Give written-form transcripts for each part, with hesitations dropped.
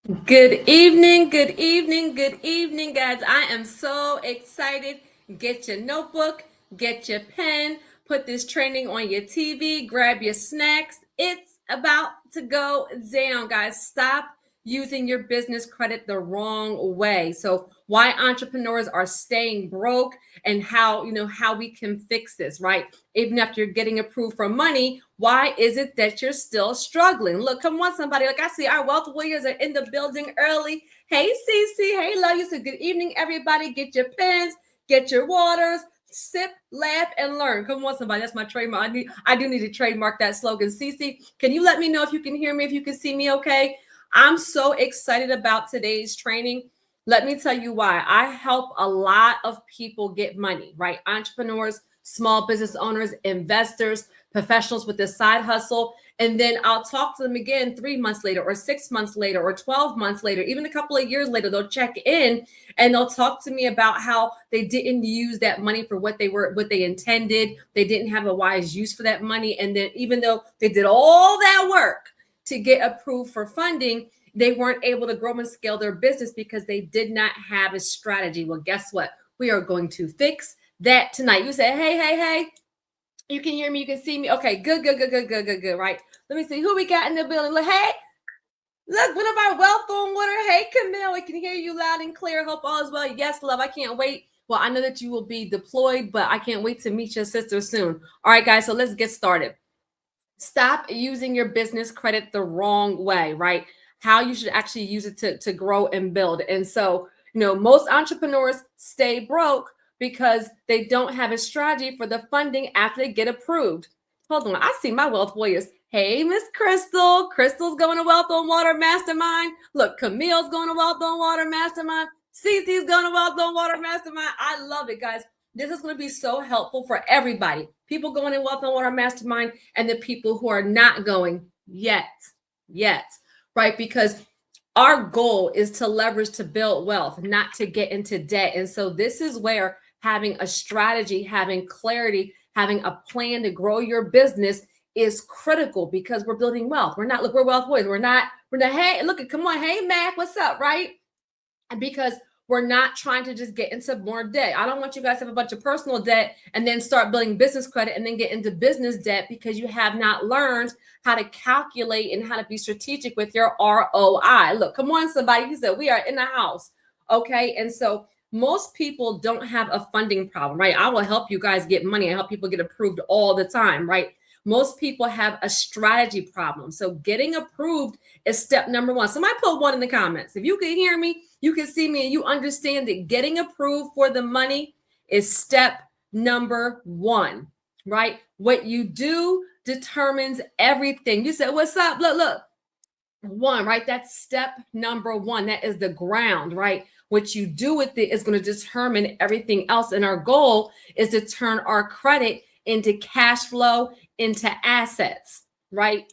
Good evening, good evening, good evening, guys. I am so excited. Get your notebook, get your pen, put this training on your TV, grab your snacks. It's about to go down, guys. Stop using your business credit the wrong way. So, why entrepreneurs are staying broke and how we can fix this, right? Even after you're getting approved for money, why is it that you're still struggling? Look, come on, somebody. Like I see our wealth warriors are in the building early. Hey, Cece. Hey, love you. So good evening, everybody. Get your pens, get your waters, sip, laugh, and learn. Come on, somebody. That's my trademark. I do need to trademark that slogan. Cece, can you let me know if you can hear me, if you can see me okay? I'm so excited about today's training. Let me tell you why. I help a lot of people get money, right? Entrepreneurs, small business owners, investors, professionals with this side hustle. And then I'll talk to them again 3 months later, or 6 months later, or 12 months later, even a couple of years later. They'll check in and they'll talk to me about how they didn't use that money for what they intended. They didn't have a wise use for that money. And then even though they did all that work to get approved for funding, they weren't able to grow and scale their business because they did not have a strategy. Well, guess what? We are going to fix that tonight. You say, hey. You can hear me. You can see me. Okay, good. Right. Let me see who we got in the building. Look, hey, look, one of our wealth on water. Hey, Camille, we can hear you loud and clear. Hope all is well. Yes, love. I can't wait. Well, I know that you will be deployed, but I can't wait to meet your sister soon. All right, guys. So let's get started. Stop using your business credit the wrong way, right? How you should actually use it to grow and build. And so, most entrepreneurs stay broke because they don't have a strategy for the funding after they get approved. Hold on, I see my wealth warriors. Hey, Miss Crystal. Crystal's going to Wealth on Water Mastermind. Look, Camille's going to Wealth on Water Mastermind. Cece's going to Wealth on Water Mastermind. I love it, guys. This is going to be so helpful for everybody. People going in Wealth on Water Mastermind and the people who are not going yet, right? Because our goal is to leverage to build wealth, not to get into debt. And so this is where having a strategy, having clarity, having a plan to grow your business is critical, because we're building wealth. We're wealth boys. We're not, hey, look, come on. Hey, Mac, what's up, right? Because we're not trying to just get into more debt. I don't want you guys to have a bunch of personal debt and then start building business credit and then get into business debt because you have not learned how to calculate and how to be strategic with your ROI. Look, come on, somebody. He said, we are in the house. Okay. And so most people don't have a funding problem, right? I will help you guys get money. I help people get approved all the time, right? Most people have a strategy problem. So getting approved is step number one. Somebody put one in the comments. If you can hear me, you can see me, and you understand that getting approved for the money is step number one, right? What you do determines everything. You said, what's up? Look. One, right? That's step number one. That is the ground, right? What you do with it is going to determine everything else. And our goal is to turn our credit into cash flow, into assets, right?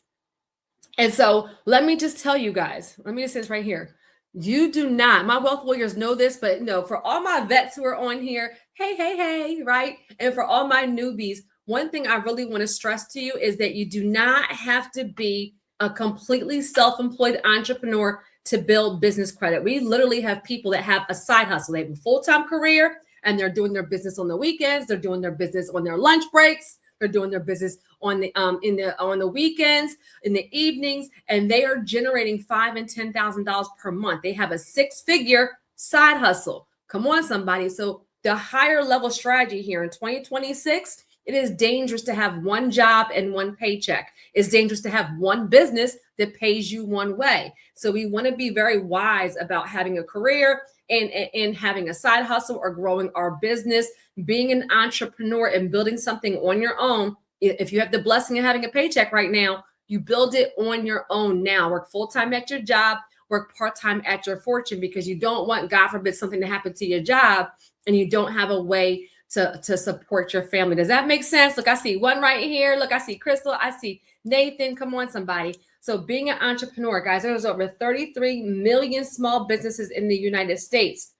And so let me just tell you guys, let me just say this right here. You do not, my wealth warriors know this, but no, for all my vets who are on here, hey, right? And for all my newbies, one thing I really want to stress to you is that you do not have to be a completely self-employed entrepreneur to build business credit. We literally have people that have a side hustle. They have a full-time career and they're doing their business on the weekends. They're doing their business on their lunch breaks. They're doing their business on the weekends, in the evenings, and they are generating $5,000 and $10,000 per month. They have a 6-figure side hustle. Come on, somebody. So the higher level strategy here in 2026, it is dangerous to have one job and one paycheck. It's dangerous to have one business that pays you one way. So we want to be very wise about having a career and having a side hustle or growing our business, being an entrepreneur and building something on your own. If you have the blessing of having a paycheck right now, you build it on your own now. Work full-time at your job, work part-time at your fortune, because you don't want, God forbid, something to happen to your job and you don't have a way to support your family. Does that make sense? Look, I see one right here. Look, I see Crystal. I see Nathan. Come on, somebody. So being an entrepreneur, guys, there's over 33 million small businesses in the United States.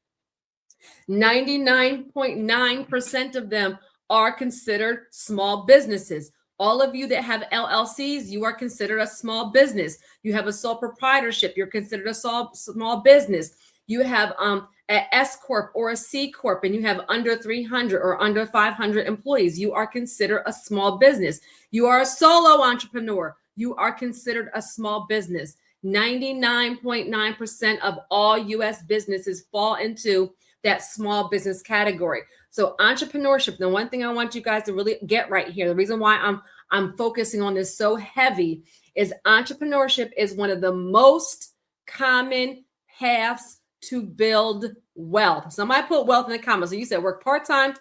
99.9% of them are considered small businesses. All of you that have LLCs, you are considered a small business. You have a sole proprietorship, you're considered a small business. You have an S Corp or a C Corp, and you have under 300 or under 500 employees. You are considered a small business. You are a solo entrepreneur. You are considered a small business. 99.9% of all US businesses fall into that small business category. So entrepreneurship, the one thing I want you guys to really get right here, the reason why I'm focusing on this so heavy is entrepreneurship is one of the most common paths to build wealth. Somebody put wealth in the comments. So you said work part-time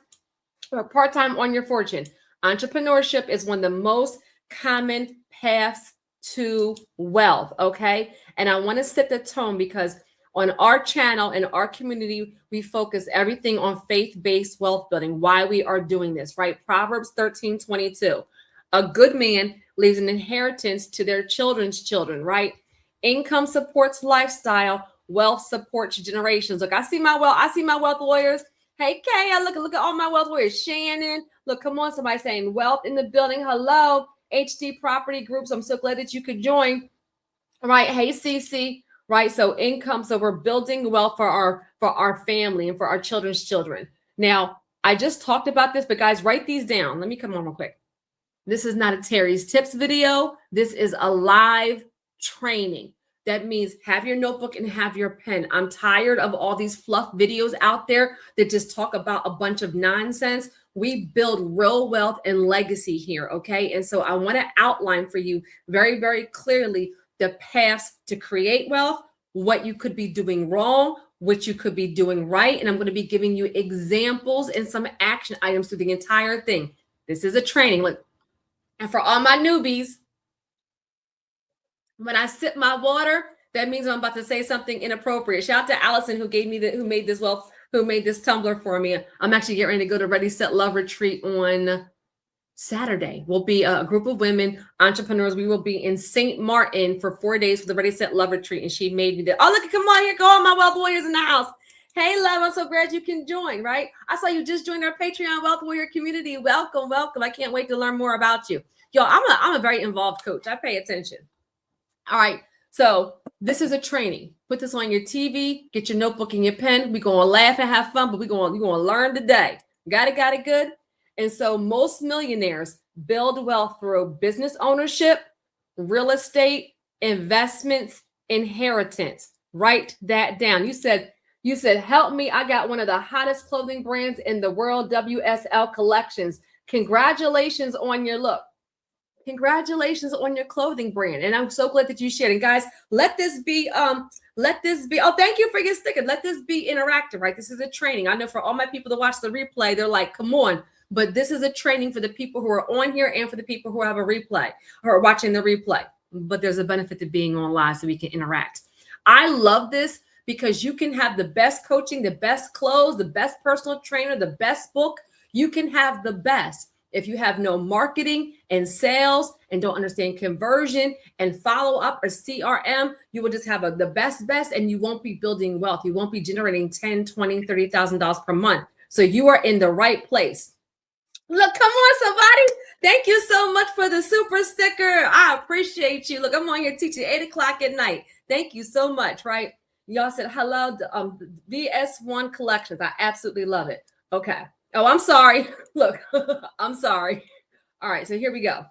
or part-time on your fortune. Entrepreneurship is one of the most common paths to wealth, okay? And I want to set the tone because on our channel and our community, we focus everything on faith-based wealth building, why we are doing this, right? Proverbs 13:22. A good man leaves an inheritance to their children's children, right? Income supports lifestyle, wealth supports generations. Look, I see my wealth warriors. Hey, Kay, look at all my wealth warriors. Shannon, look, come on, somebody saying wealth in the building. Hello, HD Property Groups. I'm so glad that you could join. Right. Hey, Cece. Right. So income. So we're building wealth for our family and for our children's children. Now, I just talked about this, but guys, write these down. Let me come on real quick. This is not a Terry's Tips video. This is a live training. That means have your notebook and have your pen. I'm tired of all these fluff videos out there that just talk about a bunch of nonsense. We build real wealth and legacy here, okay? And so I want to outline for you very, very clearly the paths to create wealth, what you could be doing wrong, what you could be doing right. And I'm going to be giving you examples and some action items through the entire thing. This is a training. Look, and for all my newbies, when I sip my water, that means I'm about to say something inappropriate. Shout out to Allison who made this tumbler for me. I'm actually getting ready to go to Ready, Set, Love retreat on Saturday. We'll be a group of women entrepreneurs. We will be in St. Martin for 4 days for the Ready, Set, Love retreat. And she made me that. Oh, look, come on here. Go all my wealth warriors in the house. Hey, love, I'm so glad you can join, right? I saw you just joined our Patreon Wealth Warrior community. Welcome, welcome. I can't wait to learn more about you. Yo, I'm a very involved coach. I pay attention. All right. So this is a training. Put this on your TV, get your notebook and your pen. We're going to laugh and have fun, but we're going to learn today. Got it good? And so most millionaires build wealth through business ownership, real estate, investments, inheritance. Write that down. You said, help me. I got one of the hottest clothing brands in the world, WSL Collections. Congratulations on your look. Congratulations on your clothing brand. And I'm so glad that you shared. And guys, let this be, oh, thank you for your sticker. Let this be interactive, right? This is a training. I know for all my people to watch the replay, they're like, come on. But this is a training for the people who are on here and for the people who have a replay or are watching the replay. But there's a benefit to being on live so we can interact. I love this because you can have the best coaching, the best clothes, the best personal trainer, the best book. You can have the best. If you have no marketing and sales and don't understand conversion and follow up or CRM, you will just have the best, and you won't be building wealth. You won't be generating $10,000, $20,000, $30,000 per month. So you are in the right place. Look, come on, somebody. Thank you so much for the super sticker. I appreciate you. Look, I'm on here teaching 8 o'clock at night. Thank you so much, right? Y'all said hello, VS1 Collections. I absolutely love it. Okay. Oh, I'm sorry. Look, I'm sorry. All right, so here we go.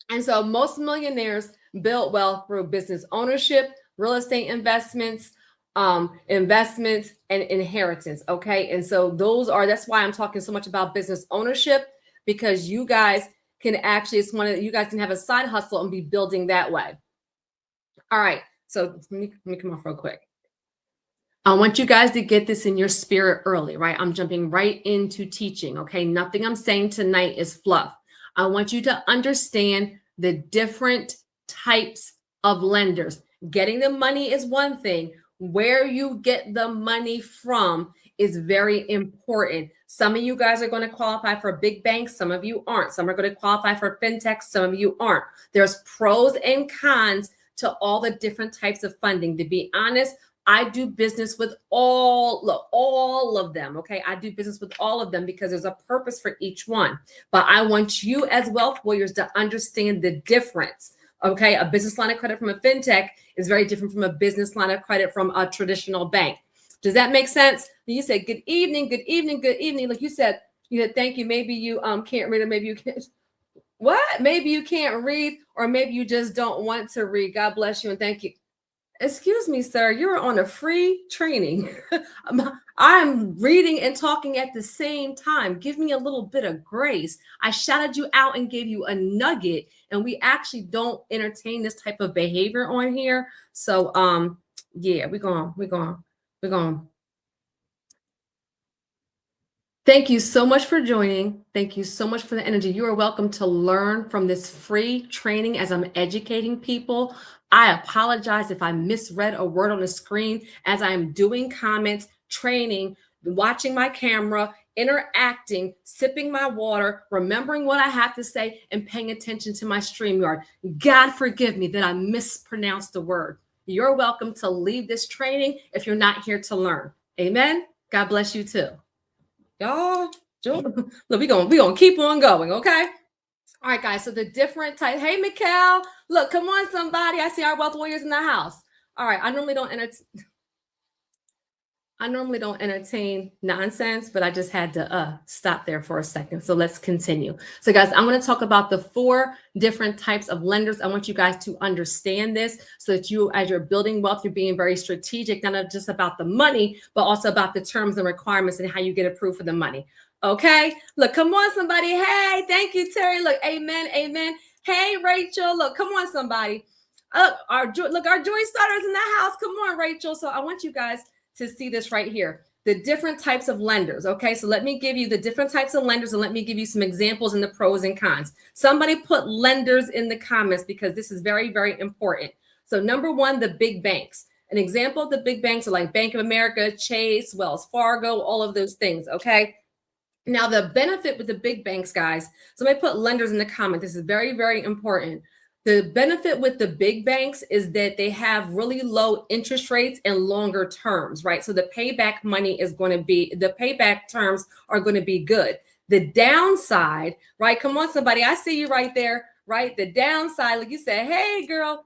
And so most millionaires build wealth through business ownership, real estate investments, and inheritance. Okay. And so that's why I'm talking so much about business ownership, because you guys can actually, you guys can have a side hustle and be building that way. All right. So let me come off real quick. I want you guys to get this in your spirit early, right? I'm jumping right into teaching, okay? Nothing I'm saying tonight is fluff. I want you to understand the different types of lenders. Getting the money is one thing. Where you get the money from is very important. Some of you guys are going to qualify for big banks. Some of you aren't. Some are going to qualify for fintechs. Some of you aren't. There's pros and cons to all the different types of funding. To be honest, I do business with all of them. Okay. I do business with all of them because there's a purpose for each one. But I want you as wealth warriors to understand the difference. Okay. A business line of credit from a fintech is very different from a business line of credit from a traditional bank. Does that make sense? You said, good evening, good evening, good evening. Like you said, thank you. Maybe you can't read, or maybe you can't. What? Maybe you can't read, or maybe you just don't want to read. God bless you and thank you. Excuse me, sir, you're on a free training. I'm reading and talking at the same time. Give me a little bit of grace. I shouted you out and gave you a nugget, and we actually don't entertain this type of behavior on here. So, yeah, we're going. Thank you so much for joining. Thank you so much for the energy. You are welcome to learn from this free training as I'm educating people. I apologize if I misread a word on the screen as I am doing comments, training, watching my camera, interacting, sipping my water, remembering what I have to say, and paying attention to my StreamYard. God forgive me that I mispronounced the word. You're welcome to leave this training if you're not here to learn. Amen. God bless you too. Y'all, look, we gonna keep on going, okay? All right, guys. So the different type. Hey, Mikkel, look, come on, somebody. I see our wealth warriors in the house. All right, I normally don't entertain nonsense, but I just had to stop there for a second. So let's continue. So guys, I'm going to talk about the 4 different types of lenders. I want you guys to understand this so that you, as you're building wealth, you're being very strategic, not just about the money, but also about the terms and requirements and how you get approved for the money. Okay, look, come on, somebody. Hey, thank you, Terry. Look, amen, amen. Hey, Rachel, look, come on, somebody. Our joy starters in the house. Come on, Rachel. So I want you guys to see this right here, the different types of lenders. Okay, so let me give you the different types of lenders and let me give you some examples and the pros and cons. Somebody put lenders in the comments because this is very, very important. So number 1, the big banks. An example of the big banks are like Bank of America, Chase, Wells Fargo, all of those things. Okay. Now the benefit with the big banks, guys, somebody put lenders in the comment. This is very, very important. The benefit with the big banks is that they have really low interest rates and longer terms, right? So the payback money is going to be, the payback terms are going to be good. The downside, right? Come on, somebody. I see you right there, right? The downside, like you said, hey, girl.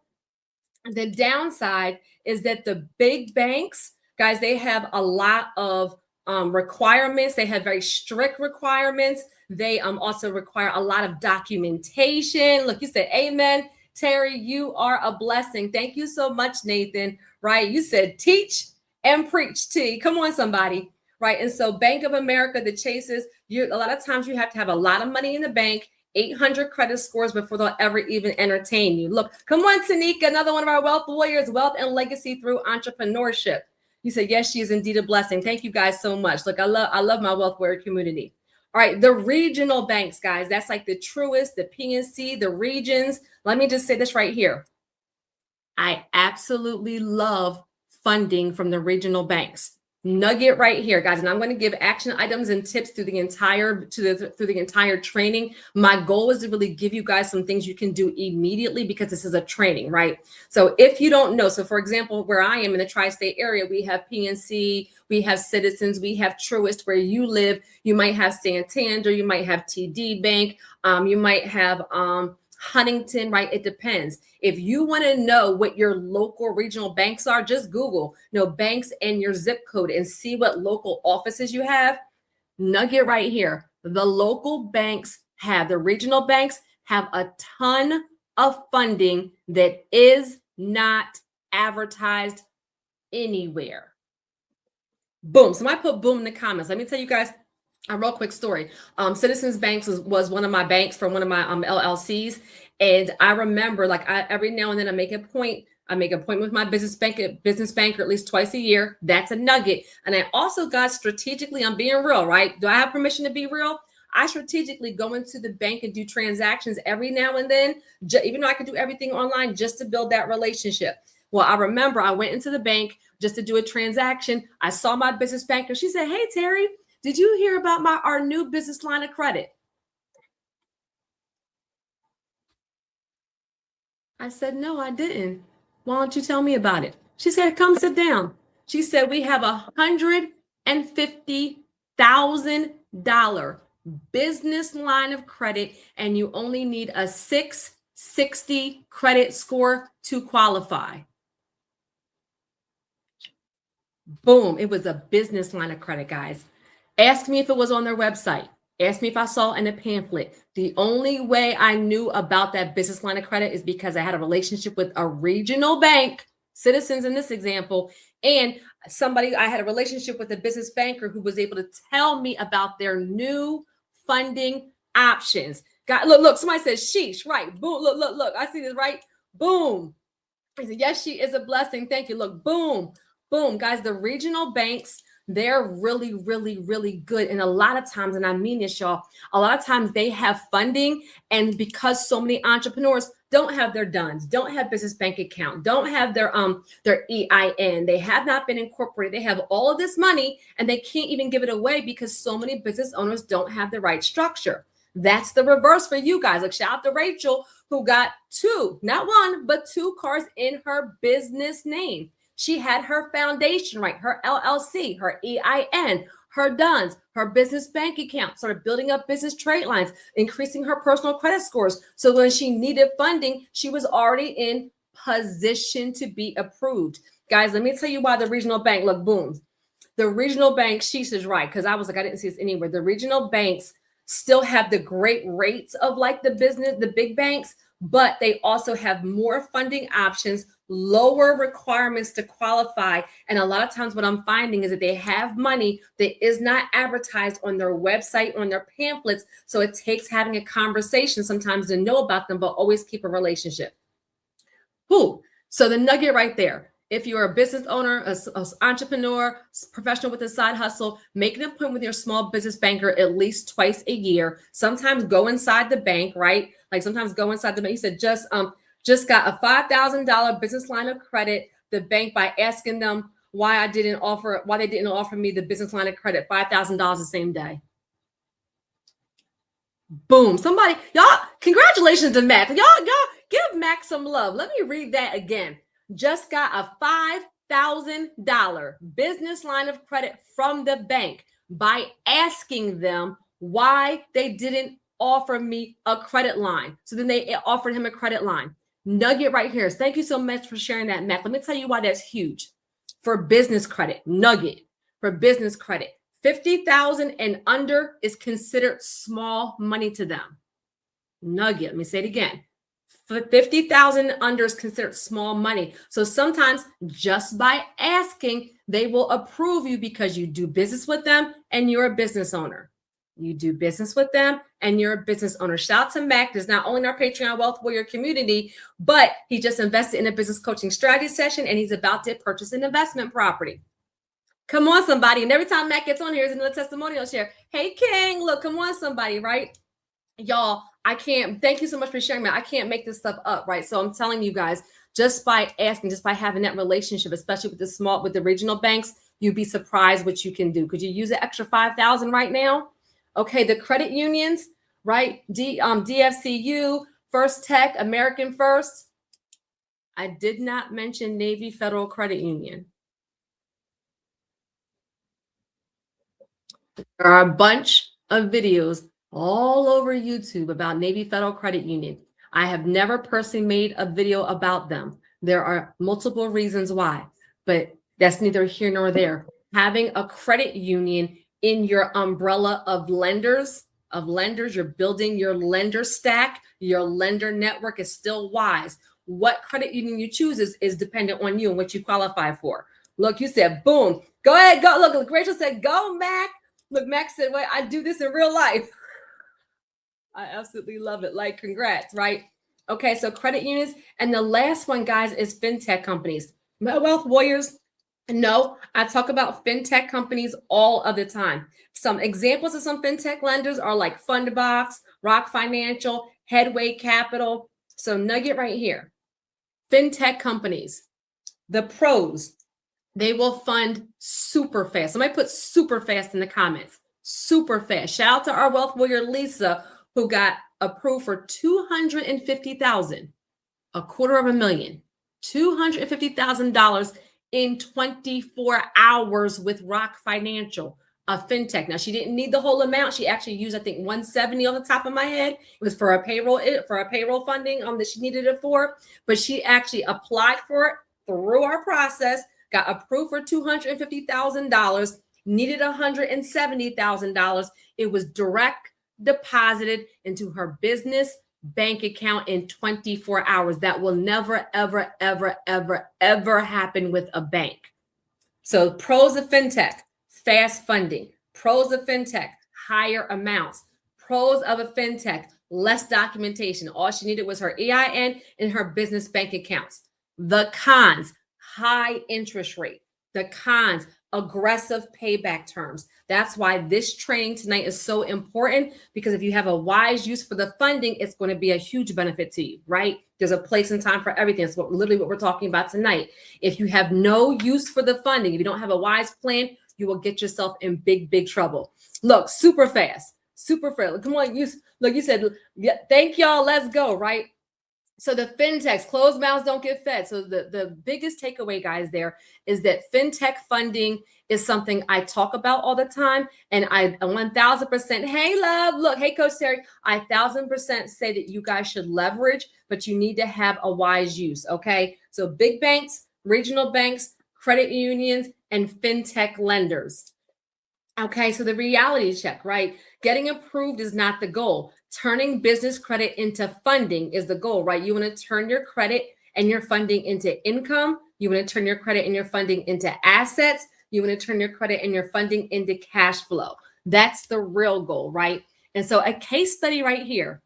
The downside is that the big banks, guys, they have a lot of requirements. They have very strict requirements. They also require a lot of documentation. Look, you said amen. Terry, you are a blessing. Thank you so much, Nathan. Right? You said teach and preach, T. Come on, somebody. Right? And so Bank of America, the Chases, a lot of times you have to have a lot of money in the bank, 800 credit scores before they'll ever even entertain you. Look, come on, Tanika, another one of our wealth warriors, wealth and legacy through entrepreneurship. You said, yes, she is indeed a blessing. Thank you guys so much. Look, I love my wealth warrior community. All right, the regional banks, guys, that's like the Truist, the PNC, the regions. Let me just say this right here. I absolutely love funding from the regional banks. Nugget right here, guys, and I'm going to give action items and tips through the entire training. My goal is to really give you guys some things you can do immediately because this is a training, right? So if you don't know, so for example, where I am in the tri-state area, we have PNC, we have Citizens, we have Truist. Where you live, you might have Santander, you might have TD Bank, you might have Huntington, right? It depends. If you want to know what your local regional banks are, just Google, banks and your zip code and see what local offices you have. Nugget right here. The local banks the regional banks have a ton of funding that is not advertised anywhere. Boom. Somebody put boom in the comments. Let me tell you guys a real quick story. Citizens Banks was one of my banks for one of my LLCs. And I remember every now and then I make an appointment with my business banker at least twice a year. That's a nugget. And I also got strategically, I'm being real, right? Do I have permission to be real? I strategically go into the bank and do transactions every now and then, even though I could do everything online, just to build that relationship. Well, I remember I went into the bank just to do a transaction. I saw my business banker. She said, hey, Terry, did you hear about our new business line of credit? I said, no, I didn't. Why don't you tell me about it? She said, come sit down. She said, we have $150,000 business line of credit, and you only need a 660 credit score to qualify. Boom. It was a business line of credit, guys. Ask me if it was on their website. Ask me if I saw in a pamphlet. The only way I knew about that business line of credit is because I had a relationship with a regional bank, Citizens in this example, and I had a relationship with a business banker who was able to tell me about their new funding options. Look, somebody says, sheesh, right? Boom, look, I see this, right? Boom. I said, yes, she is a blessing. Thank you. Look, boom, boom. Guys, the regional banks, they're really, really, really good. And a lot of times, and I mean this, y'all, a lot of times they have funding. And because so many entrepreneurs don't have their DUNS, don't have business bank account, don't have their EIN, they have not been incorporated. They have all of this money and they can't even give it away because so many business owners don't have the right structure. That's the reverse for you guys. Like, shout out to Rachel, who got two, not one, but two cars in her business name. She had her foundation, right? Her LLC, her EIN, her DUNS, her business bank account, started building up business trade lines, increasing her personal credit scores. So when she needed funding, she was already in position to be approved. Guys, let me tell you why the regional bank, look, boom. The regional bank, she is right, because I was like, I didn't see this anywhere. The regional banks still have the great rates of like the big banks, but they also have more funding options, lower requirements to qualify. And a lot of times what I'm finding is that they have money that is not advertised on their website, on their pamphlets. So it takes having a conversation sometimes to know about them, but always keep a relationship. So the nugget right there. If you're a business owner, an entrepreneur, professional with a side hustle, make an appointment with your small business banker at least twice a year. Sometimes go inside the bank, right? Like sometimes go inside the bank. You said just got a $5,000 business line of credit. The bank, by asking them why they didn't offer me the business line of credit, $5,000 the same day. Boom. Somebody, y'all, congratulations to Mac. Y'all give Mac some love. Let me read that again. Just got a $5,000 business line of credit from the bank by asking them why they didn't offer me a credit line. So then they offered him a credit line. Nugget right here. Thank you so much for sharing that, Mac. Let me tell you why that's huge. For business credit, nugget for business credit. 50,000 and under is considered small money to them. Nugget. Let me say it again. 50,000 under is considered small money. So sometimes just by asking, they will approve you because you do business with them and you're a business owner. You do business with them and you're a business owner. Shout out to Mac. There's not only in our Patreon Wealth Warrior community, but he just invested in a business coaching strategy session and he's about to purchase an investment property. Come on, somebody. And every time Mac gets on here, is another testimonial share. Hey, King, look, come on, somebody, right? Y'all, thank you so much for sharing that. I can't make this stuff up, right? So I'm telling you guys, just by asking, just by having that relationship, especially with the regional banks, you'd be surprised what you can do. Could you use an extra 5,000 right now? Okay, the credit unions, right? DFCU, First Tech, American First. I did not mention Navy Federal Credit Union. There are a bunch of videos all over YouTube about Navy Federal Credit Union. I have never personally made a video about them. There are multiple reasons why, but that's neither here nor there. Having a credit union in your umbrella of lenders, you're building your lender stack, your lender network is still wise. What credit union you choose is dependent on you and what you qualify for. Look, you said, boom, go ahead, go. Look, Rachel said, go, Mac. Look, Mac said, wait, I do this in real life. I absolutely love it. Like, congrats, right? Okay, so credit unions. And the last one, guys, is fintech companies. Wealth Warriors, no, I talk about fintech companies all of the time. Some examples of some fintech lenders are like Fundbox, Rock Financial, Headway Capital. So nugget right here. Fintech companies, the pros, they will fund super fast. Somebody put super fast in the comments. Super fast. Shout out to our Wealth Warrior, Lisa, who got approved for $250,000, $250,000 $250,000 in 24 hours with Rock Financial, a fintech. Now, she didn't need the whole amount. She actually used, I think, 170 on the top of my head. It was for a payroll funding that she needed it for. But she actually applied for it through our process, got approved for $250,000, needed $170,000. It was direct deposited into her business bank account in 24 hours. That will never, ever, ever, ever, ever happen with a bank. So pros of fintech, fast funding. Pros of fintech, higher amounts. Pros of a fintech, less documentation. All she needed was her EIN and her business bank accounts. The cons, high interest rate. The cons, aggressive payback terms. That's why this training tonight is so important, because if you have a wise use for the funding, it's going to be a huge benefit to you, right? There's a place and time for everything. It's literally what we're talking about tonight. If you have no use for the funding, if you don't have a wise plan, you will get yourself in big, big trouble. Look, super fast. Come on, you said, yeah, thank y'all, let's go, right? So the fintechs, closed mouths don't get fed. So the biggest takeaway, guys, there is that fintech funding is something I talk about all the time. And I 1000%, hey, love, look, hey, Coach Terry, I 1000% say that you guys should leverage, but you need to have a wise use, okay? So big banks, regional banks, credit unions, and fintech lenders. Okay, so the reality check, right? Getting approved is not the goal. Turning business credit into funding is the goal, right? You want to turn your credit and your funding into income. You want to turn your credit and your funding into assets. You want to turn your credit and your funding into cash flow. That's the real goal, right? And so a case study right here.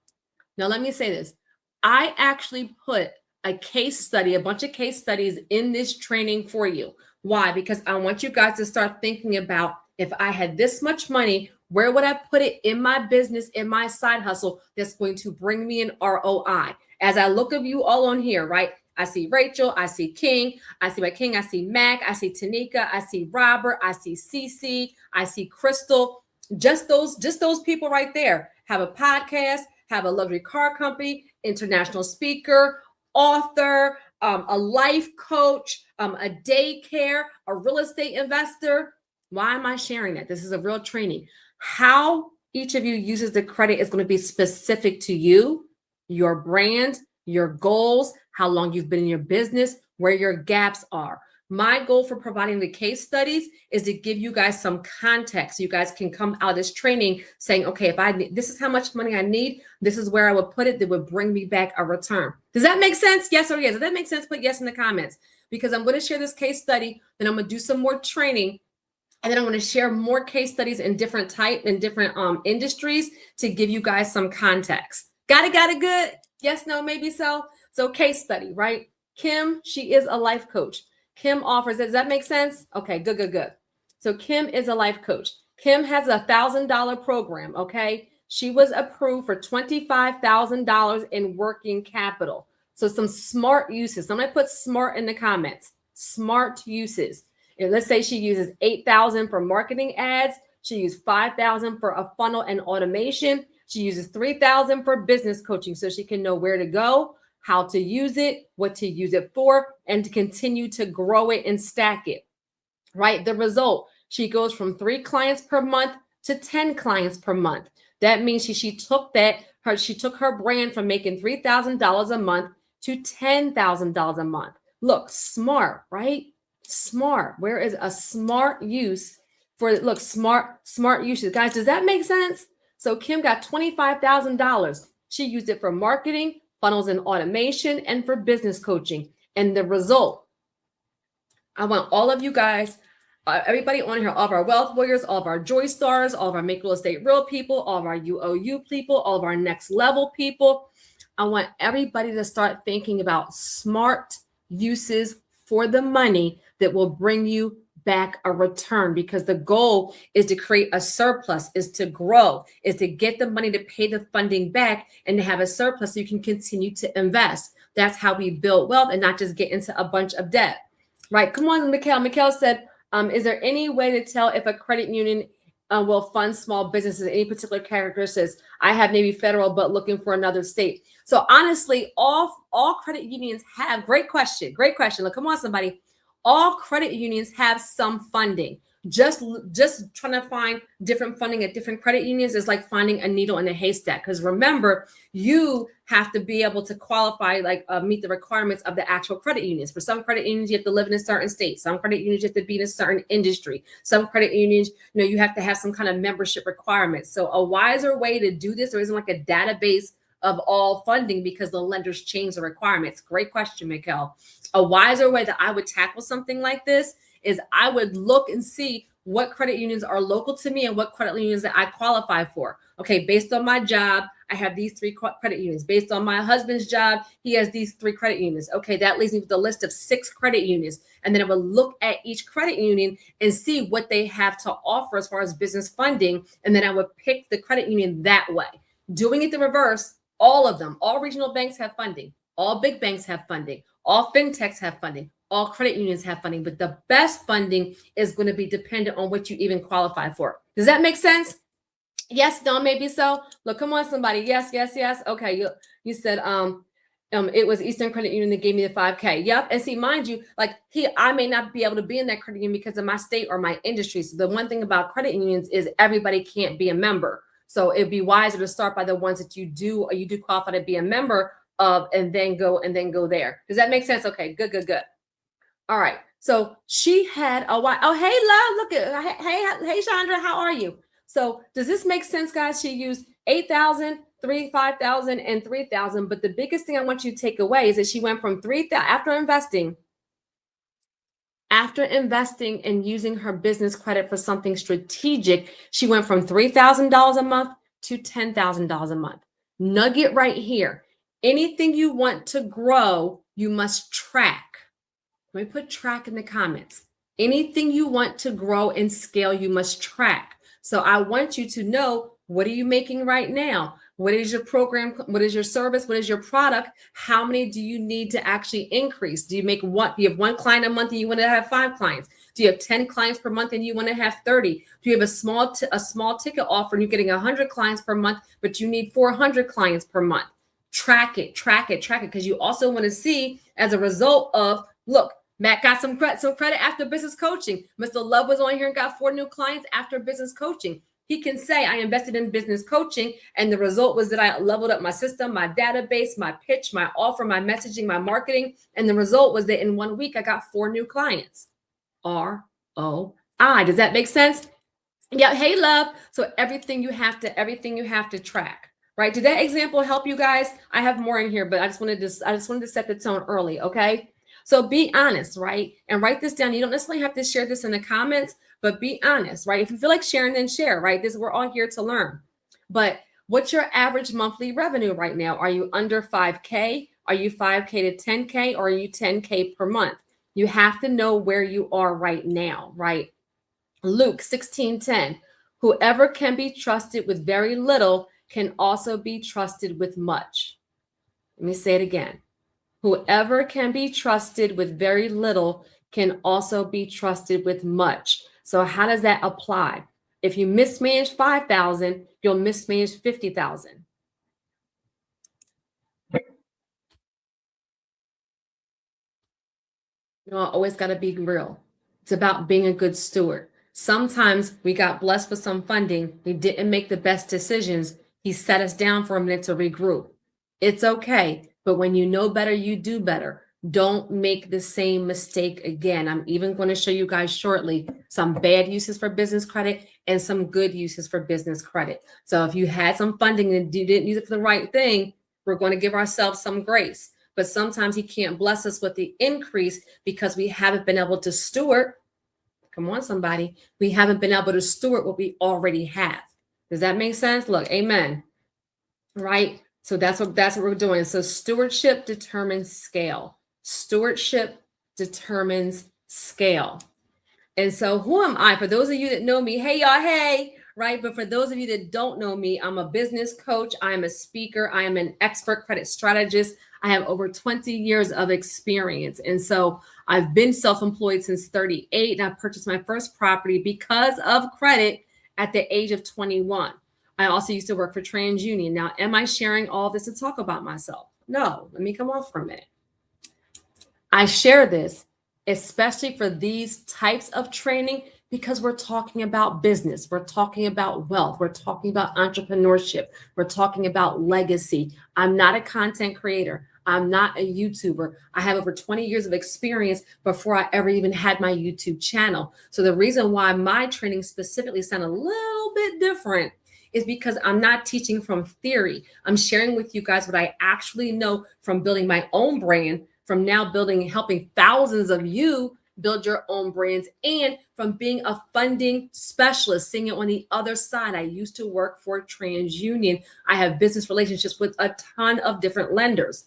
Now, let me say this. I actually put a case study, a bunch of case studies in this training for you. Why? Because I want you guys to start thinking about, if I had this much money, where would I put it in my business, in my side hustle that's going to bring me an ROI? As I look at you all on here, right? I see Rachel, I see King, I see my King, I see Mac, I see Tanika, I see Robert, I see Cece, I see Crystal. Just those people right there have a podcast, have a luxury car company, international speaker, author, a life coach, a daycare, a real estate investor. Why am I sharing that? This is a real training. How each of you uses the credit is going to be specific to you, your brand, your goals, how long you've been in your business, where your gaps are. My goal for providing the case studies is to give you guys some context. So you guys can come out of this training saying, okay, if I need, this is how much money I need, this is where I would put it that would bring me back a return. Does that make sense? Yes or yes? Does that make sense? Put yes in the comments, because I'm going to share this case study, then I'm going to do some more training. And then I'm going to share more case studies in different industries to give you guys some context. Got it good? Yes, no, maybe so. So case study, right? Kim, she is a life coach. Kim offers, does that make sense? Okay, good. So Kim is a life coach. Kim has a $1,000 program, okay? She was approved for $25,000 in working capital. So some smart uses. Somebody put smart in the comments. Smart uses. And let's say she uses $8,000 for marketing ads. She used $5,000 for a funnel and automation. She uses $3,000 for business coaching, so she can know where to go, how to use it, what to use it for, and to continue to grow it and stack it, right? The result, she goes from 3 clients per month to 10 clients per month. That means she took her brand from making $3,000 a month to $10,000 a month. Look, smart, right? Smart. Where is a smart use for, look, smart uses? Guys, does that make sense? So Kim got $25,000. She used it for marketing, funnels and automation, and for business coaching. And the result, I want all of you guys, everybody on here, all of our wealth warriors, all of our joy stars, all of our make real estate real people, all of our UOU people, all of our next level people. I want everybody to start thinking about smart uses for the money that will bring you back a return, because the goal is to create a surplus, is to grow, is to get the money to pay the funding back and to have a surplus so you can continue to invest. That's how we build wealth and not just get into a bunch of debt, right? Come on, Mikhail. Mikhail said, is there any way to tell if a credit union will fund small businesses, any particular characteristics? I have Navy Federal, but looking for another state. So honestly, all credit unions have, great question. Look, come on, somebody. All credit unions have some funding. Just trying to find different funding at different credit unions is like finding a needle in a haystack. Because remember, you have to be able to qualify, like meet the requirements of the actual credit unions. For some credit unions, you have to live in a certain state. Some credit unions, you have to be in a certain industry. Some credit unions, you have to have some kind of membership requirements. So a wiser way to do this, there isn't like a database of all funding because the lenders change the requirements. Great question, Mikkel. A wiser way that I would tackle something like this is I would look and see what credit unions are local to me and what credit unions that I qualify for. Okay, based on my job, I have these 3 credit unions. Based on my husband's job, he has these 3 credit unions. Okay, that leaves me with a list of 6 credit unions. And then I would look at each credit union and see what they have to offer as far as business funding. And then I would pick the credit union that way. Doing it the reverse, all of them, all regional banks have funding. All big banks have funding. All fintechs have funding. All credit unions have funding, but the best funding is going to be dependent on what you even qualify for. Does that make sense? Yes, no, maybe so. Look, come on, somebody. Yes, yes, yes. Okay, you said it was Eastern Credit Union that gave me the 5K. Yep. And see, mind you, like I may not be able to be in that credit union because of my state or my industry. So the one thing about credit unions is everybody can't be a member. So it'd be wiser to start by the ones that you do qualify to be a member of, and then go there. Does that make sense? Okay, good. All right. So she had a wife. Oh, hey, love. Look at hey, Chandra. How are you? So does this make sense, guys? She used 8,000, 5,000, and 3,000. But the biggest thing I want you to take away is that she went from 3,000 after investing and using her business credit for something strategic. She went from $3,000 a month to $10,000 a month. Nugget right here. Anything you want to grow, you must track. Let me put track in the comments. Anything you want to grow and scale, you must track. So I want you to know, what are you making right now? What is your program? What is your service? What is your product? How many do you need to actually increase? Do you make one? Do you have 1 client a month and you want to have 5 clients? Do you have 10 clients per month and you want to have 30? Do you have a small ticket offer and you're getting 100 clients per month, but you need 400 clients per month? Track it, because you also want to see, as a result of, look, Matt got some credit after business coaching. Mr. Love was on here and got 4 new clients after business coaching. He can say, I invested in business coaching, and the result was that I leveled up my system, my database, my pitch, my offer, my messaging, my marketing. And the result was that in 1 week, I got 4 new clients. ROI. Does that make sense? Yeah. Hey, love. So everything you have to track. Right? Did that example help you guys? I have more in here, but I just wanted to set the tone early. Okay. So be honest, right? And write this down. You don't necessarily have to share this in the comments, but be honest, right? If you feel like sharing, then share, right? We're all here to learn. But what's your average monthly revenue right now? Are you under 5K? Are you 5K to 10K? Or are you 10K per month? You have to know where you are right now, right? Luke 16:10, whoever can be trusted with very little can also be trusted with much. Let me say it again. Whoever can be trusted with very little can also be trusted with much. So how does that apply? If you mismanage 5,000, you'll mismanage 50,000. Always got to be real. It's about being a good steward. Sometimes we got blessed with some funding. We didn't make the best decisions. He set us down for a minute to regroup. It's okay. But when you know better, you do better. Don't make the same mistake again. I'm even going to show you guys shortly some bad uses for business credit and some good uses for business credit. So if you had some funding and you didn't use it for the right thing, we're going to give ourselves some grace. But sometimes he can't bless us with the increase because we haven't been able to steward. Come on, somebody. We haven't been able to steward what we already have. Does that make sense? Look, amen. Right? So that's what we're doing. So stewardship determines scale. Stewardship determines scale. And so who am I? For those of you that know me, hey, y'all, hey, right? But for those of you that don't know me, I'm a business coach. I am a speaker. I am an expert credit strategist. I have over 20 years of experience. And so I've been self-employed since 38. And I purchased my first property because of credit at the age of 21. I also used to work for TransUnion. Now, am I sharing all this to talk about myself? No, let me come off for a minute. I share this especially for these types of training, because we're talking about business, we're talking about wealth, we're talking about entrepreneurship, we're talking about legacy. I'm not a content creator. I'm not a YouTuber. I have over 20 years of experience before I ever even had my YouTube channel. So the reason why my training specifically sound a little bit different is because I'm not teaching from theory. I'm sharing with you guys what I actually know from building my own brand, from now building, helping thousands of you build your own brands, and from being a funding specialist, seeing it on the other side. I used to work for TransUnion. I have business relationships with a ton of different lenders.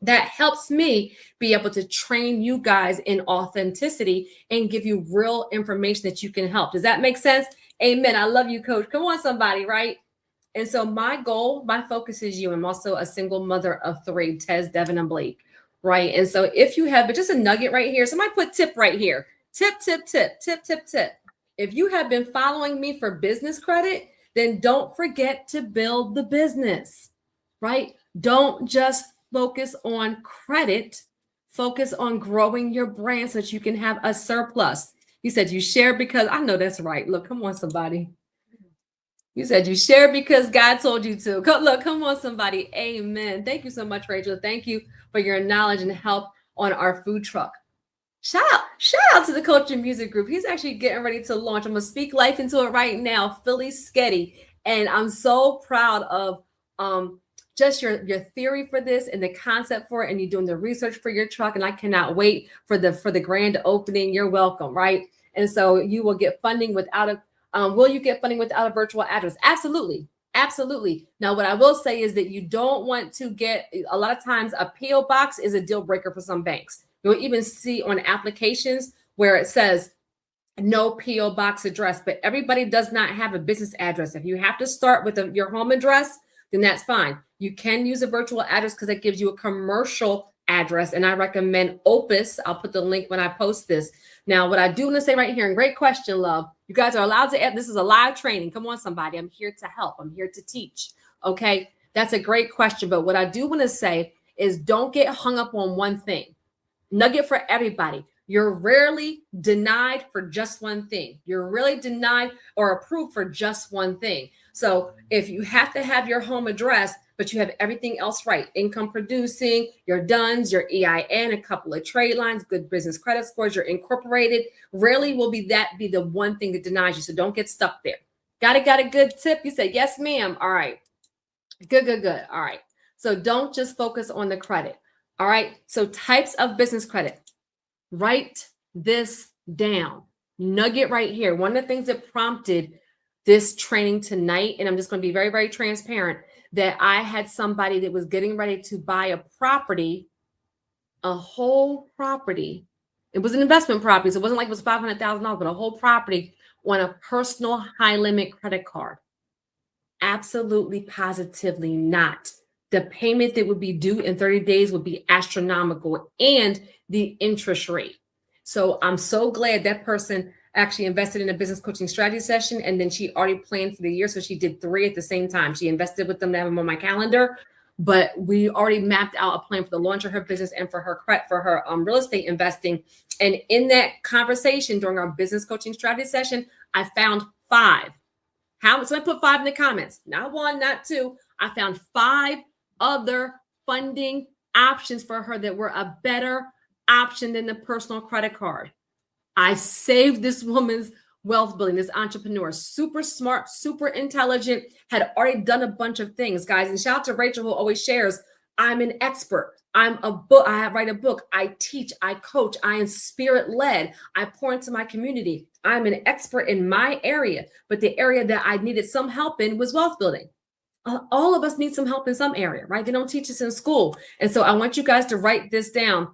That helps me be able to train you guys in authenticity and give you real information that you can help. Does that make sense? Amen. I love you, coach. Come on, somebody, right? And so my goal, my focus is you. I'm also a single mother of 3, Tez, Devin, and Blake, right? And so if you have, but just a nugget right here, somebody put tip right here. Tip, tip, tip, tip, tip, tip. If you have been following me for business credit, then don't forget to build the business, right? Don't just focus on credit, focus on growing your brand so that you can have a surplus. You said you share because I know that's right. Look, come on, somebody. You said you share because God told you to. Look, come on, somebody. Amen. Thank you so much, Rachel. Thank you for your knowledge and help on our food truck. Shout out to the Coaching Music Group. He's actually getting ready to launch. I'm gonna speak life into it right now, Philly Sketty. And I'm so proud of just your theory for this and the concept for it, and you're doing the research for your truck. And I cannot wait for the grand opening. You're welcome, right? And so you will get funding without a will you get funding without a virtual address? Absolutely. Absolutely. Now, what I will say is that you don't want to get, a lot of times a PO box is a deal breaker for some banks. You'll even see on applications where it says no PO box address, but everybody does not have a business address. If you have to start with your home address, then that's fine. You can use a virtual address because it gives you a commercial address. And I recommend Opus. I'll put the link when I post this. Now, what I do want to say right here, and great question, love. You guys are allowed to add, this is a live training. Come on, somebody. I'm here to help. I'm here to teach. Okay. That's a great question. But what I do want to say is don't get hung up on one thing. Nugget for everybody. You're rarely denied for just one thing. You're really denied or approved for just one thing. So if you have to have your home address, but you have everything else right, income producing, your DUNS, your EIN, a couple of trade lines, good business credit scores, you're incorporated, rarely will be the one thing that denies you. So don't get stuck there. Got a good tip? You said, yes, ma'am. All right. Good. All right. So don't just focus on the credit. All right. So types of business credit. Write this down. Nugget right here. One of the things that prompted this training tonight, and I'm just going to be very, very transparent, that I had somebody that was getting ready to buy a property, a whole property. It was an investment property. So it wasn't like it was $500,000, but a whole property on a personal high limit credit card. Absolutely, positively not. The payment that would be due in 30 days would be astronomical, and the interest rate. So I'm so glad that person actually invested in a business coaching strategy session, and then she already planned for the year. So she did 3 at the same time. She invested with them to have them on my calendar, but we already mapped out a plan for the launch of her business and for her real estate investing. And in that conversation during our business coaching strategy session, I found 5. So I put 5 in the comments, not 1, not 2. I found 5 other funding options for her that were a better option than the personal credit card. I saved this woman's wealth building, this entrepreneur, super smart, super intelligent, had already done a bunch of things, guys. And shout out to Rachel, who always shares, I'm an expert. I write a book. I teach, I coach, I am spirit led. I pour into my community. I'm an expert in my area, but the area that I needed some help in was wealth building. All of us need some help in some area, right? They don't teach us in school. And so I want you guys to write this down.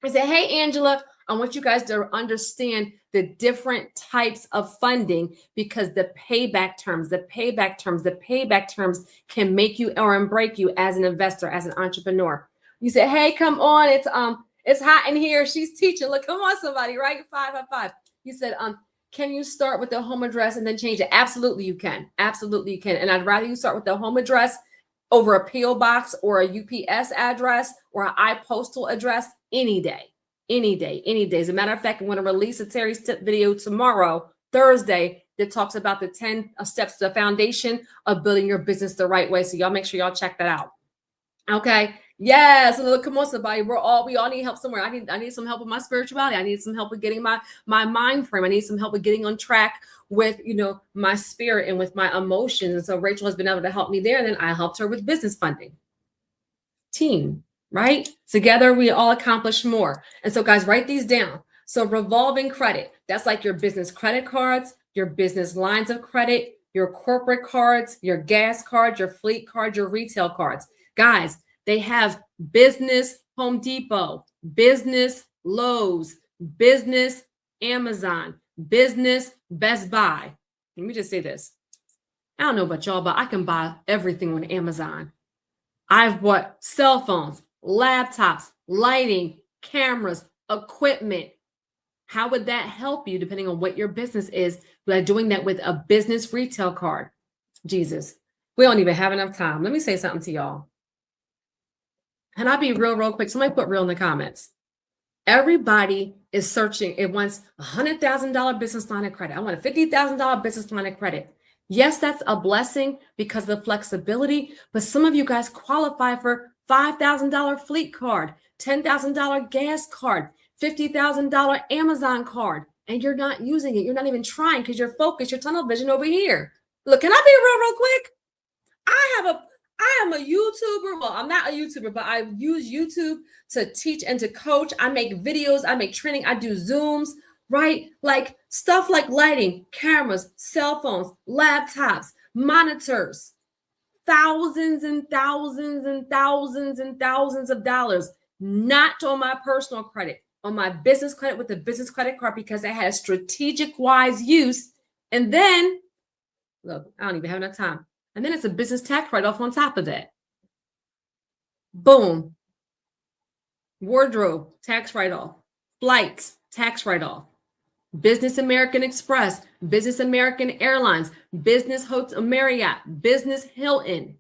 I say, hey, Angela, I want you guys to understand the different types of funding, because the payback terms can make you or break you as an investor, as an entrepreneur. You say, hey, come on. It's hot in here. She's teaching. Look, come on, somebody, right? 5. You said, can you start with the home address and then change it? Absolutely, you can. Absolutely, you can. And I'd rather you start with the home address over a PO box or a UPS address or an iPostal address any day. any day, any day. As a matter of fact, I'm going to release a Terry Step video tomorrow, Thursday, that talks about the 10 steps to the foundation of building your business the right way. So y'all make sure y'all check that out. Okay. Yes. And look, come on, somebody. We all need help somewhere. I need some help with my spirituality. I need some help with getting my mind frame. I need some help with getting on track with, my spirit and with my emotions. And so Rachel has been able to help me there. And then I helped her with business funding. Team, right? Together, we all accomplish more. And so guys, write these down. So revolving credit, that's like your business credit cards, your business lines of credit, your corporate cards, your gas cards, your fleet cards, your retail cards. Guys, they have business Home Depot, business Lowe's, business Amazon, business Best Buy. Let me just say this. I don't know about y'all, but I can buy everything on Amazon. I've bought cell phones, laptops, lighting, cameras, equipment. How would that help you depending on what your business is by doing that with a business retail card? Jesus, we don't even have enough time. Let me say something to y'all. Can I be real quick? Somebody put real in the comments. Everybody is searching. It wants a $100,000 business line of credit. I want a $50,000 business line of credit. Yes, that's a blessing because of the flexibility, but some of you guys qualify for $5,000 fleet card, $10,000 gas card, $50,000 Amazon card, and you're not using it. You're not even trying because you're focused, your tunnel vision over here. Look, can I be real quick? I am a YouTuber. Well, I'm not a YouTuber, but I use YouTube to teach and to coach. I make videos, I make training, I do Zooms, right? Like stuff like lighting, cameras, cell phones, laptops, monitors, thousands and thousands and thousands and thousands of dollars, not on my personal credit, on my business credit with the business credit card because it has strategic wise use. And then, look, I don't even have enough time. And then it's a business tax write-off on top of that. Boom. Wardrobe, tax write-off. Flights, tax write-off. Business American Express, Business American Airlines, Business Hotel Marriott, Business Hilton.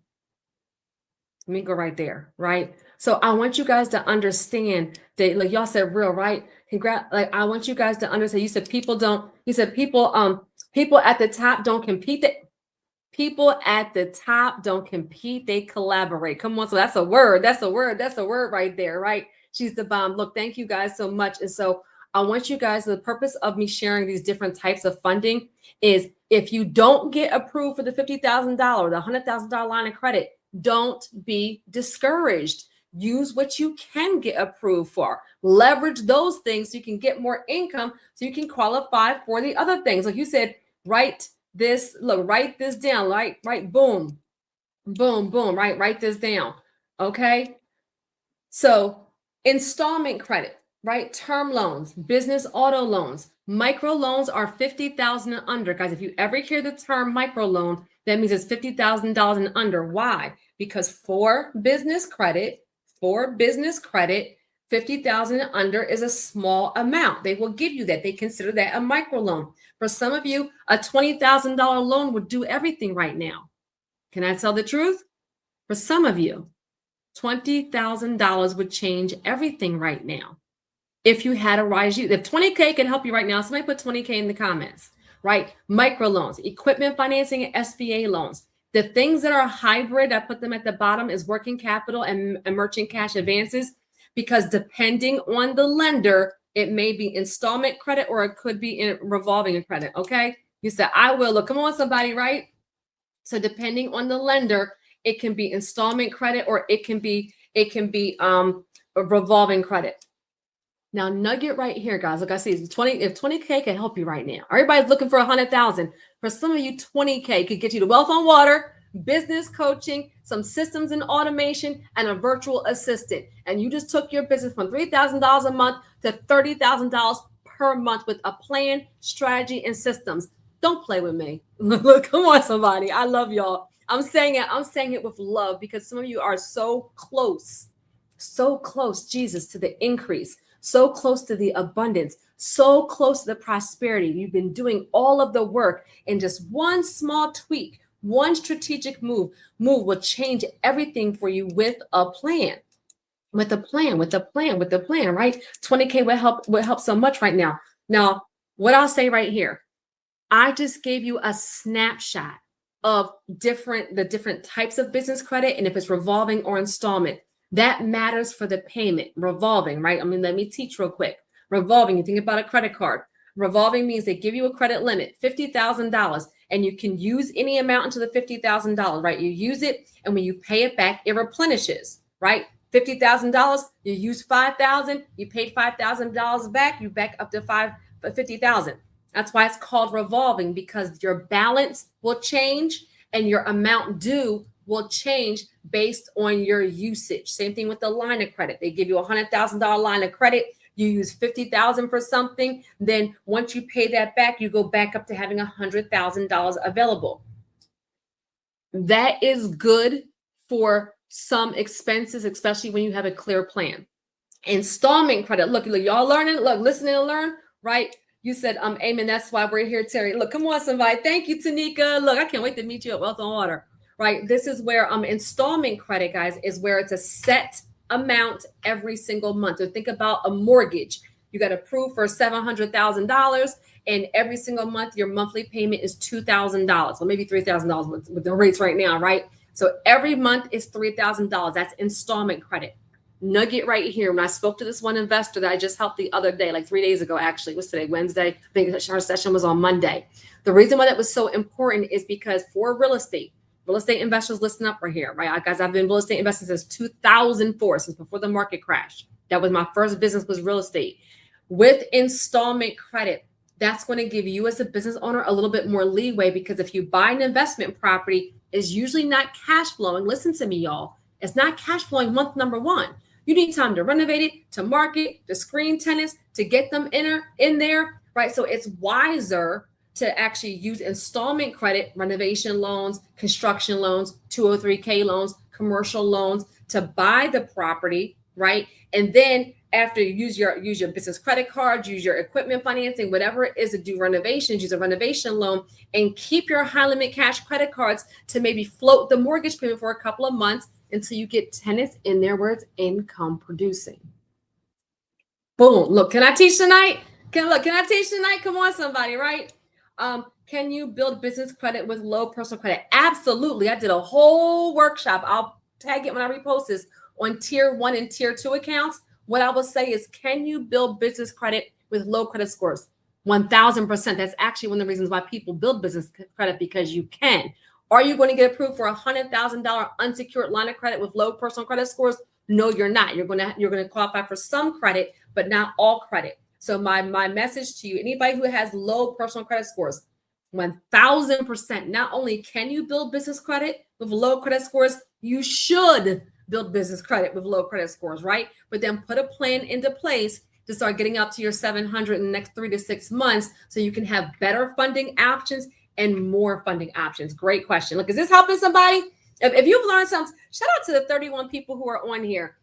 Let me go right there, right? So I want you guys to understand that, like y'all said, real, right? Like I want you guys to understand. You said people at the top don't compete. People at the top don't compete, they collaborate. Come on, so that's a word. That's a word right there, right? She's the bomb. Look, thank you guys so much. And so I want you guys, the purpose of me sharing these different types of funding is if you don't get approved for the $50,000, the $100,000 line of credit, don't be discouraged. Use what you can get approved for. Leverage those things so you can get more income so you can qualify for the other things. Like you said, write this down, right, boom, write this down. Okay. So installment credit, right? Term loans, business auto loans, micro loans are $50,000 and under. Guys, if you ever hear the term micro loan, that means it's $50,000 and under. Why? Because for business credit, 50,000 and under is a small amount. They will give you that. They consider that a micro loan. For some of you, a $20,000 loan would do everything right now. Can I tell the truth? For some of you, $20,000 would change everything right now. If you had a rise, if 20K can help you right now, somebody put 20K in the comments, right? Micro loans, equipment financing, and SBA loans. The things that are hybrid, I put them at the bottom, is working capital and merchant cash advances, because depending on the lender, it may be installment credit or it could be in revolving credit. Okay. You said, I will. Look, come on, somebody, right? So depending on the lender, it can be installment credit or it can be a revolving credit. Now, nugget right here, guys. Look, I see if 20K can help you right now. Everybody's looking for 100,000. For some of you, 20K could get you to Wealth on Water, business coaching, some systems and automation, and a virtual assistant. And you just took your business from $3,000 a month to $30,000 per month with a plan, strategy, and systems. Don't play with me. Look, come on, somebody. I love y'all. I'm saying it with love because some of you are so close, Jesus, to the increase, so close to the abundance, so close to the prosperity. You've been doing all of the work, and just one small tweak, one strategic move will change everything for you with a plan. with a plan, right? 20K would help so much right now. Now, what I'll say right here, I just gave you a snapshot of the different types of business credit and if it's revolving or installment. That matters for the payment. Revolving, right? I mean, let me teach real quick. Revolving, you think about a credit card. Revolving means they give you a credit limit, $50,000, and you can use any amount into the $50,000, right? You use it, and when you pay it back, it replenishes, right? $50,000, you use 5,000, you paid $5,000 back, you back up to 50,000. That's why it's called revolving, because your balance will change and your amount due will change based on your usage. Same thing with the line of credit. They give you a $100,000 line of credit. You use 50,000 for something. Then once you pay that back, you go back up to having $100,000 available. That is good for some expenses, especially when you have a clear plan. Installment credit. Look, y'all learning, listening to learn, right? You said, amen. That's why we're here, Terry. Look, come on, somebody. Thank you, Tanika. Look, I can't wait to meet you at Wealth on Water, right? This is where installment credit, guys, is where it's a set amount every single month. So think about a mortgage. You got approved for $700,000, and every single month your monthly payment is $2,000, well, maybe $3,000 with the rates right now, right? So every month is $3,000. That's installment credit. Nugget right here. When I spoke to this one investor that I just helped the other day, like 3 days ago, actually, what's today, Wednesday? I think our session was on Monday. The reason why that was so important is because for real estate investors, listen up right here, right? Guys, I've been real estate investing since 2004, since before the market crash. That was my first business, was real estate. With installment credit, that's going to give you as a business owner a little bit more leeway, because if you buy an investment property, it's usually not cash flowing. Listen to me, y'all. It's not cash flowing month number one. You need time to renovate it, to market, to screen tenants, to get them in there, right? So it's wiser to actually use installment credit, renovation loans, construction loans, 203K loans, commercial loans to buy the property, right? And then after you use your business credit cards, use your equipment financing, whatever it is to do renovations, use a renovation loan, and keep your high limit cash credit cards to maybe float the mortgage payment for a couple of months until you get tenants in there where it's income producing. Boom. Look, can I teach tonight? Can I teach tonight? Come on, somebody, right? Can you build business credit with low personal credit? Absolutely. I did a whole workshop. I'll tag it when I repost this, on tier 1 and tier 2 accounts. What I will say is, can you build business credit with low credit scores? 1,000%. That's actually one of the reasons why people build business credit, because you can. Are you going to get approved for a $100,000 unsecured line of credit with low personal credit scores? No, you're not. You're going to qualify for some credit, but not all credit. So my message to you, anybody who has low personal credit scores, 1,000%. Not only can you build business credit with low credit scores, you should build business credit with low credit scores, right? But then put a plan into place to start getting up to your 700 in the next 3 to 6 months, so you can have better funding options and more funding options. Great question. Look, is this helping somebody? If you've learned something, shout out to the 31 people who are on here.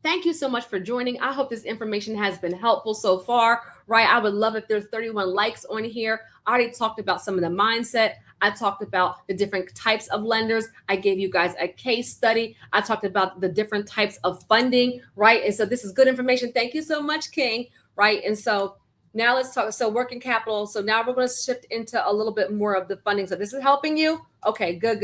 Thank you so much for joining. I hope this information has been helpful so far, right? I would love if there's 31 likes on here. I already talked about some of the mindset. I talked about the different types of lenders. I gave you guys a case study. I talked about the different types of funding, right? And so this is good information. Thank you so much, King, right? And so now let's talk. So working capital. So now we're going to shift into a little bit more of the funding. So this is helping you. Okay, good.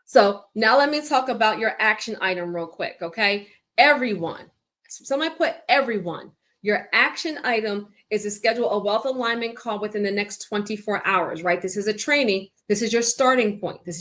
So now let me talk about your action item real quick, okay? Everyone, somebody put everyone. Your action item is to schedule a wealth alignment call within the next 24 hours, right? This is a training. This is your starting point. But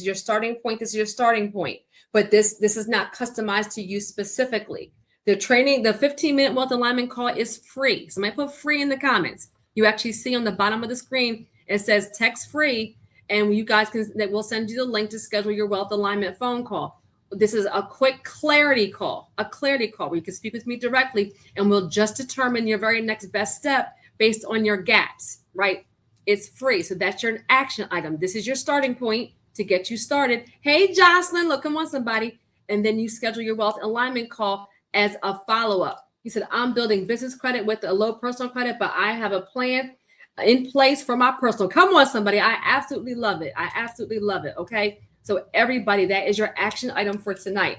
this is not customized to you specifically. The training, the 15-minute wealth alignment call is free. Somebody put free in the comments. You actually see on the bottom of the screen, it says text free. And you guys that will send you the link to schedule your wealth alignment phone call. This is a quick clarity call where you can speak with me directly, and we'll just determine your very next best step based on your gaps, right? It's free. So that's your action item. This is your starting point to get you started. Hey, Jocelyn, look, come on, somebody. And then you schedule your wealth alignment call as a follow-up. You said, I'm building business credit with a low personal credit, but I have a plan in place for my personal. Come on, somebody. I absolutely love it. Okay. So everybody, that is your action item for tonight.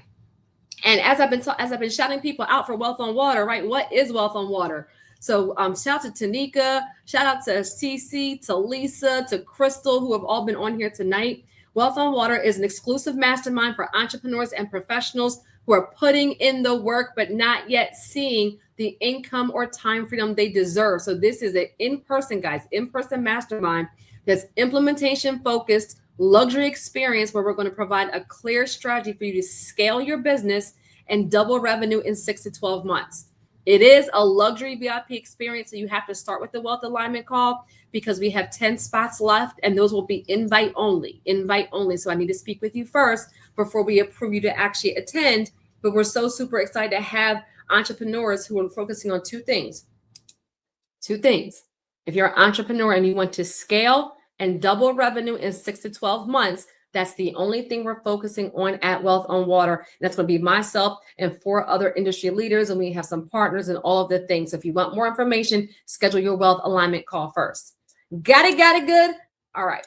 And as I've been shouting people out for Wealth on Water, right? What is Wealth on Water? So shout out to Tanika, shout out to Cece, to Lisa, to Crystal, who have all been on here tonight. Wealth on Water is an exclusive mastermind for entrepreneurs and professionals who are putting in the work but not yet seeing the income or time freedom they deserve. So this is an in-person, guys, in-person mastermind that's implementation focused, luxury experience where we're going to provide a clear strategy for you to scale your business and double revenue in 6 to 12 months. It is a luxury VIP experience, so you have to start with the wealth alignment call because we have 10 spots left, and those will be invite only. So I need to speak with you first before we approve you to actually attend. But we're so super excited to have entrepreneurs who are focusing on two things. If you're an entrepreneur and you want to scale and double revenue in 6 to 12 months, that's the only thing we're focusing on at Wealth on Water. And that's going to be myself and 4 other industry leaders, and we have some partners and all of the things. So if you want more information, schedule your wealth alignment call first. Got it good? All right.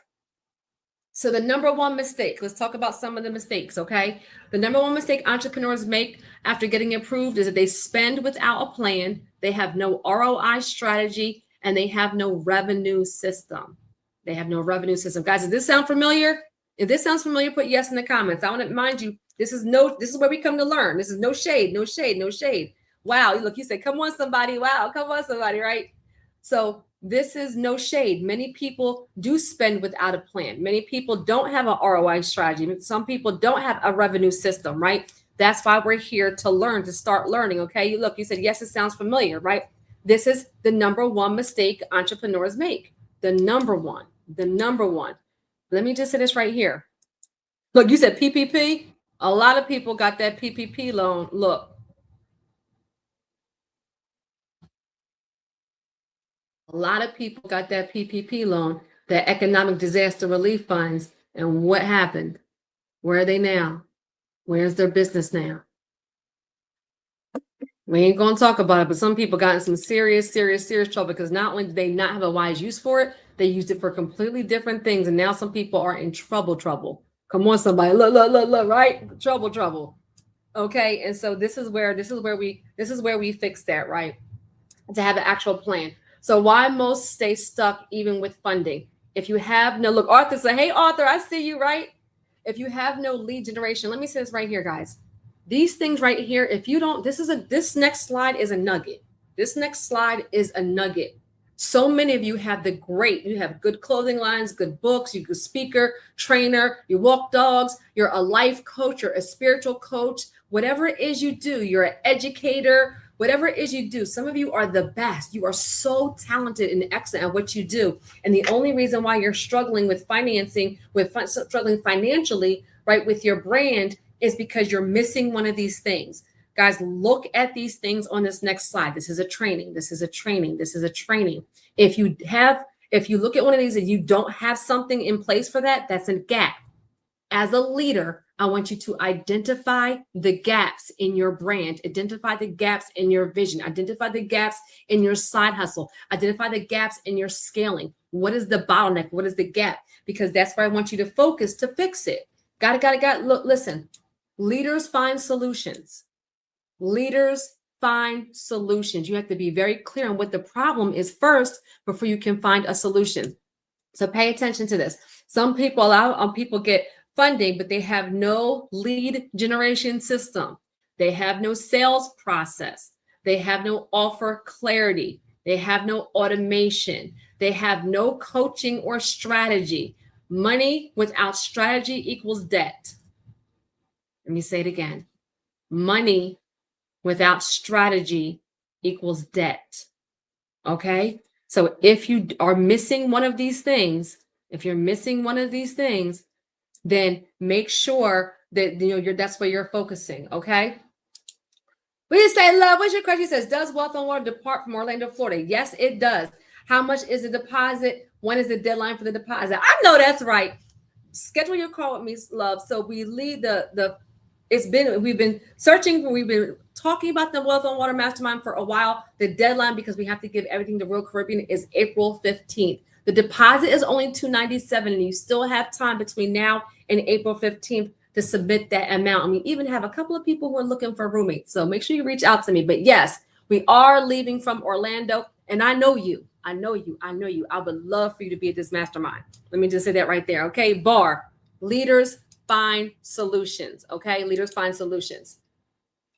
So the number one mistake, let's talk about some of the mistakes, okay? The number one mistake entrepreneurs make after getting approved is that they spend without a plan, they have no ROI strategy, and they have no revenue system. Guys, does this sound familiar? If this sounds familiar, put yes in the comments. I want to remind you, this is where we come to learn. This is no shade. Wow, look, you said, come on, somebody. Wow, come on, somebody, right? So this is no shade. Many people do spend without a plan. Many people don't have an ROI strategy. Some people don't have a revenue system, right? That's why we're here to learn, to start learning, okay? Look, you said, yes, it sounds familiar, right? This is the number one mistake entrepreneurs make. The number one. Let me just say this right here. Look, you said PPP. A lot of people got that PPP loan. Look. A lot of people got that PPP loan, that economic disaster relief funds. And what happened? Where are they now? Where's their business now? We ain't going to talk about it, but some people got in some serious trouble because not only did they not have a wise use for it, they used it for completely different things. And now some people are in trouble. Come on, somebody. Look, right? Trouble. Okay. And so this is where we fix that, right? To have an actual plan. So why most stay stuck even with funding? If you have no, look, Arthur said, hey, Arthur, I see you, right? If you have no lead generation, let me say this right here, guys. These things right here, if you don't, this next slide is a nugget. So many of you have you have good clothing lines, good books, you're a speaker, trainer, you walk dogs, you're a life coach, you're a spiritual coach, whatever it is you do, you're an educator, whatever it is you do. Some of you are the best. You are so talented and excellent at what you do. And the only reason why you're struggling with struggling financially, right, with your brand is because you're missing one of these things. Guys, look at these things on this next slide. This is a training. If you look at one of these and you don't have something in place for that, that's a gap. As a leader, I want you to identify the gaps in your brand, identify the gaps in your vision, identify the gaps in your side hustle, identify the gaps in your scaling. What is the bottleneck? What is the gap? Because that's where I want you to focus to fix it. Got it. Look, listen, leaders find solutions. You have to be very clear on what the problem is first before you can find a solution. So pay attention to this. Some people people get funding, but they have no lead generation system. They have no sales process. They have no offer clarity. They have no automation. They have no coaching or strategy. Money without strategy equals debt. Let me say it again. Money without strategy equals debt. Okay? So if you are missing one of these things, then make sure that that's where you're focusing. Okay? We just say, love, what's your question? It says, does Wealth on Water depart from Orlando, Florida? Yes, it does. How much is the deposit? When is the deadline for the deposit? I know that's right. Schedule your call with me, love. So we lead we've been talking about the Wealth on Water Mastermind for a while. The deadline, because we have to give everything to Real Caribbean, is April 15th. The deposit is only $297, and you still have time between now and April 15th to submit that amount. And we even have a couple of people who are looking for roommates. So make sure you reach out to me. But yes, we are leaving from Orlando. And I know you. I know you. I know you. I would love for you to be at this mastermind. Let me just say that right there. Okay. BAR, leaders find solutions. Okay. Leaders find solutions.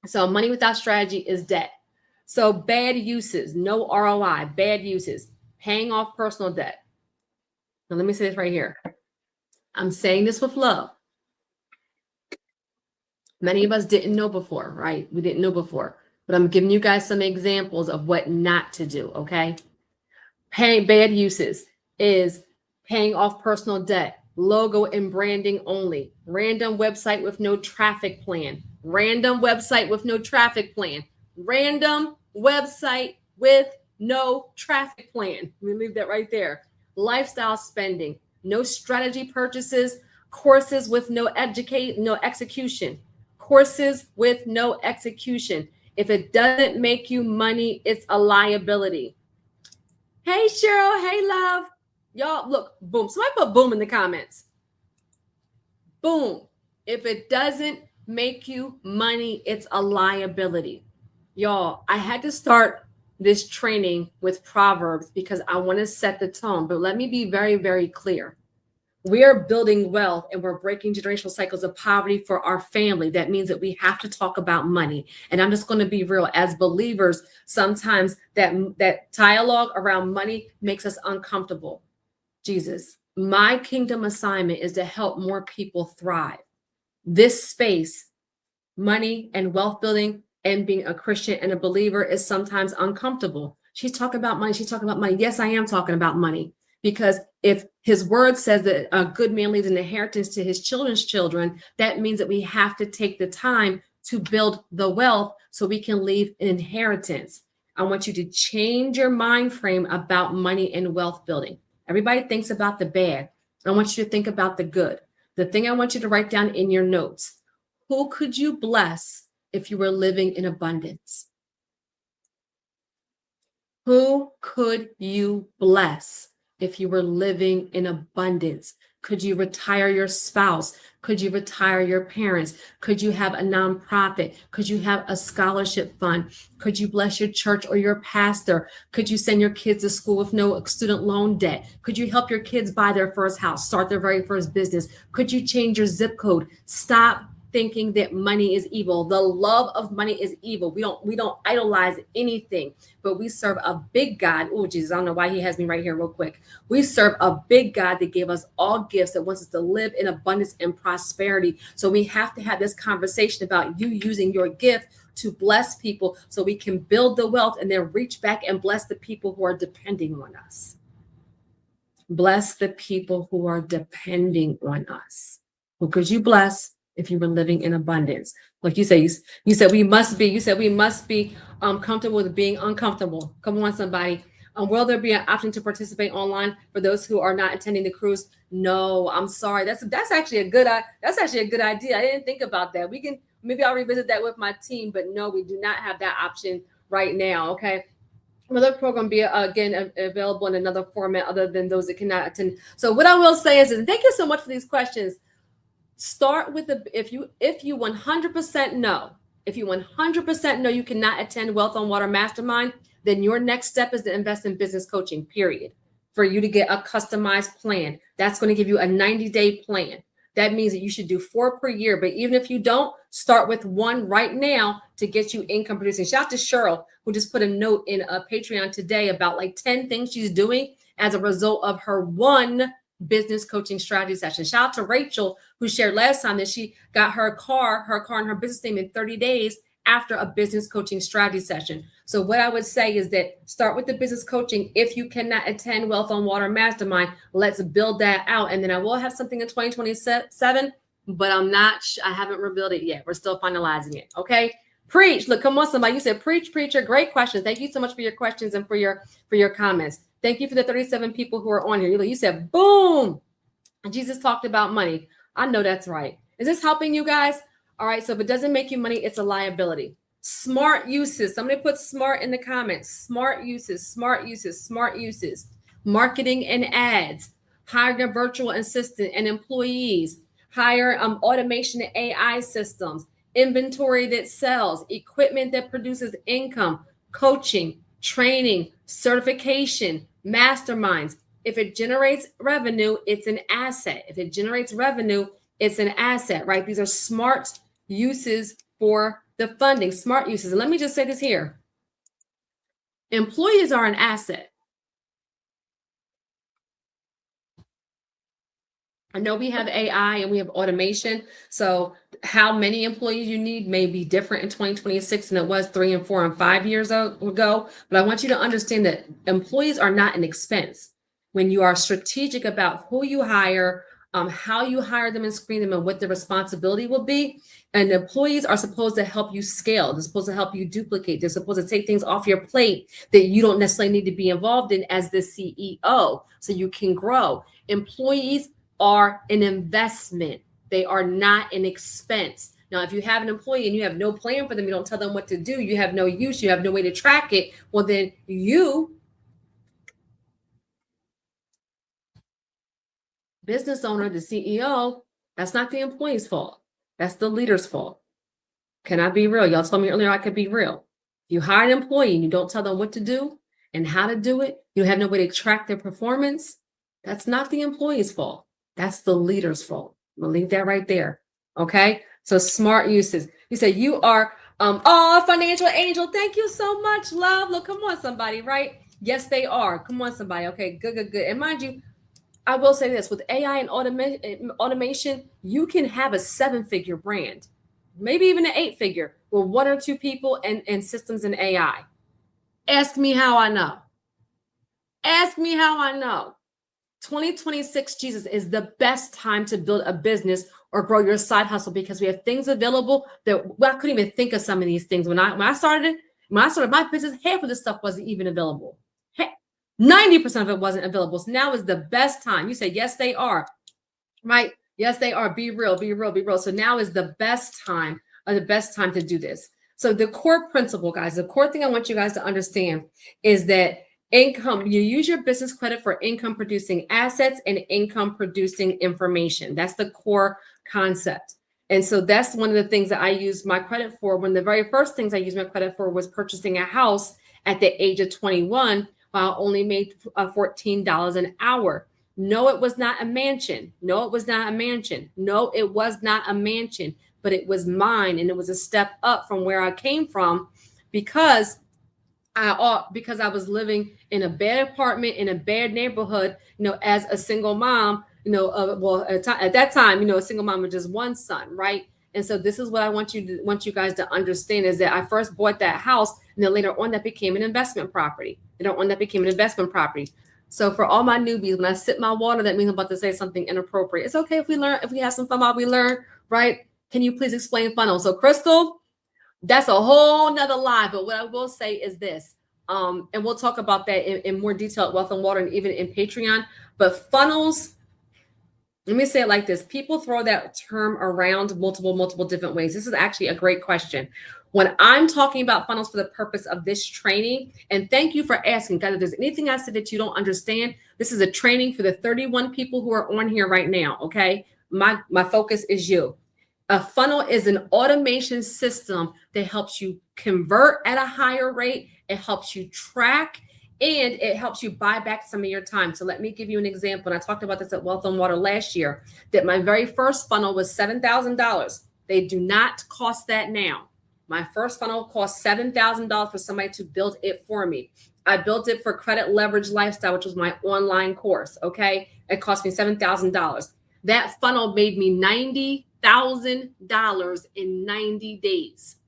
So money without strategy is debt. So bad uses, no ROI, bad uses, paying off personal debt. Now let me say this right here. I'm saying this with love. Many of us didn't know before, right? We didn't know before, but I'm giving you guys some examples of what not to do, okay? Paying bad uses is paying off personal debt, logo and branding only, random website with no traffic plan, random website with no traffic plan, random website with no traffic plan. Let me leave that right there. Lifestyle spending, no strategy purchases, courses with no execution, courses with no execution. If it doesn't make you money, it's a liability. Hey, Cheryl. Hey, love. Y'all, look, boom. Somebody put boom in the comments. Boom. If it doesn't make you money, it's a liability. Y'all, I had to start this training with Proverbs because I want to set the tone. But let me be very, very clear. We are building wealth and we're breaking generational cycles of poverty for our family. That means that we have to talk about money. And I'm just going to be real. As believers, sometimes that dialogue around money makes us uncomfortable. Jesus, my kingdom assignment is to help more people thrive. This space, money and wealth building and being a Christian and a believer, is sometimes uncomfortable. She's talking about money. She's talking about money. Yes, I am talking about money. Because if his word says that a good man leaves an inheritance to his children's children, that means that we have to take the time to build the wealth so we can leave an inheritance. I want you to change your mind frame about money and wealth building. Everybody thinks about the bad. I want you to think about the good. The thing I want you to write down in your notes: who could you bless if you were living in abundance? Who could you bless if you were living in abundance? Could you retire your spouse? Could you retire your parents? Could you have a nonprofit? Could you have a scholarship fund? Could you bless your church or your pastor? Could you send your kids to school with no student loan debt? Could you help your kids buy their first house, start their very first business? Could you change your zip code? Stop thinking that money is evil. The love of money is evil. We don't idolize anything, but we serve a big God. Oh, Jesus, I don't know why he has me right here real quick. We serve a big God that gave us all gifts, that wants us to live in abundance and prosperity. So we have to have this conversation about you using your gift to bless people so we can build the wealth and then reach back and bless the people who are depending on us. Bless the people who are depending on us. Who could you bless if you were living in abundance? Like you said we must be comfortable with being uncomfortable. Come on, somebody. Will there be an option to participate online for those who are not attending the cruise? No, I'm sorry. That's actually a good idea. I didn't think about that. Maybe I'll revisit that with my team, but no, we do not have that option right now. Okay. Another program be again available in another format other than those that cannot attend. So what I will say is, and thank you so much for these questions. Start with if you 100% know, if you 100% know you cannot attend Wealth on Water Mastermind, then your next step is to invest in business coaching, period. For you to get a customized plan. That's going to give you a 90-day plan. That means that you should do 4 per year. But even if you don't, start with 1 right now to get you income producing. Shout out to Cheryl, who just put a note in a Patreon today about like 10 things she's doing as a result of her 1 business coaching strategy session. Shout out to Rachel, who shared last time that she got her car and her business name in 30 days after a business coaching strategy session. So what I would say is that start with the business coaching. If you cannot attend Wealth on Water Mastermind, let's build that out. And then I will have something in 2027, but I haven't revealed it yet. We're still finalizing it. Okay. Preach. Look, come on, somebody. You said preach, preacher. Great question. Thank you so much for your questions and for your comments. Thank you for the 37 people who are on here. You said, boom. Jesus talked about money. I know that's right. Is this helping you guys? All right. So if it doesn't make you money, it's a liability. Smart uses. Somebody put smart in the comments. Smart uses, smart uses, smart uses. Marketing and ads. Hiring a virtual assistant and employees. hire automation and AI systems, inventory that sells, equipment that produces income, coaching, training, certification, masterminds. If it generates revenue, it's an asset. If it generates revenue, it's an asset, right? These are smart uses for the funding, smart uses. And let me just say this here. Employees are an asset. I know we have AI and we have automation. So how many employees you need may be different in 2026 than it was 3 and 4 and 5 years ago. But I want you to understand that employees are not an expense. When you are strategic about who you hire, how you hire them and screen them, and what the responsibility will be. And employees are supposed to help you scale. They're supposed to help you duplicate. They're supposed to take things off your plate that you don't necessarily need to be involved in as the CEO, so you can grow. Employees are an investment. They are not an expense. Now, if you have an employee and you have no plan for them, you don't tell them what to do, you have no use, you have no way to track it, well, then you, business owner, the CEO, that's not the employee's fault. That's the leader's fault. Can I be real? Y'all told me earlier I could be real. You hire an employee and you don't tell them what to do and how to do it, you have no way to track their performance, that's not the employee's fault. That's the leader's fault. We'll leave that right there. Okay. So smart uses. You say you are financial angel. Thank you so much, love. Look, come on, somebody, right? Yes, they are. Come on, somebody. Okay, good. And mind you, I will say this, with AI and automation, you can have a 7-figure brand, maybe even an 8-figure with 1 or 2 people and systems and AI. Ask me how I know. Ask me how I know. 2026, Jesus, is the best time to build a business or grow your side hustle, because we have things available that I couldn't even think of some of these things. When I started my business, half of this stuff wasn't even available. 90% of it wasn't available. So now is the best time. You say, yes, they are, right? Yes, they are. Be real. So now is the best time to do this. So the core principle, guys, the core thing I want you guys to understand is that income, you use your business credit for income producing assets and income producing information. That's the core concept. And so that's one of the things that I used my credit for. One of the very first things I used my credit for was purchasing a house at the age of 21, while I only made $14 an hour. No, it was not a mansion. No, it was not a mansion. No, it was not a mansion, but it was mine. And it was a step up from where I came from, because I was living in a bad apartment in a bad neighborhood, as a single mom, at that time, a single mom with just one son, right? And so this is what I want you guys to understand, is that I first bought that house, and then later on that became an investment property. So for all my newbies, when I sip my water, that means I'm about to say something inappropriate. It's okay if we have some fun while we learn, right? Can you please explain funnel? So Crystal, that's a whole nother live. But what I will say is this, and we'll talk about that in more detail at Wealth and Water and even in Patreon. But funnels, let me say it like this. People throw that term around multiple different ways. This is actually a great question. When I'm talking about funnels for the purpose of this training, and thank you for asking, guys, if there's anything I said that you don't understand, this is a training for the 31 people who are on here right now, okay? My focus is you. A funnel is an automation system that helps you convert at a higher rate. It helps you track, and it helps you buy back some of your time. So let me give you an example. And I talked about this at Wealth and Water last year, that my very first funnel was $7,000. They do not cost that now. My first funnel cost $7,000 for somebody to build it for me. I built it for Credit Leverage Lifestyle, which was my online course, okay? It cost me $7,000. That funnel made me $90,000 in 90 days.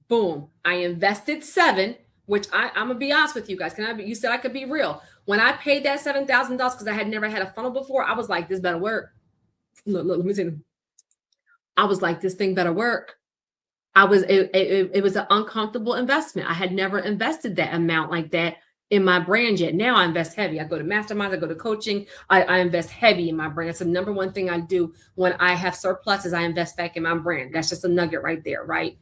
Boom. I invested $7,000, which I'm going to be honest with you guys. You said I could be real. When I paid that $7,000, because I had never had a funnel before, I was like, this better work. Look, let me see. I was like, this thing better work. It was an uncomfortable investment. I had never invested that amount like that in my brand yet. Now I invest heavy. I go to masterminds, I go to coaching. I invest heavy in my brand. That's the number one thing I do when I have surpluses. I invest back in my brand. That's just a nugget right there, right?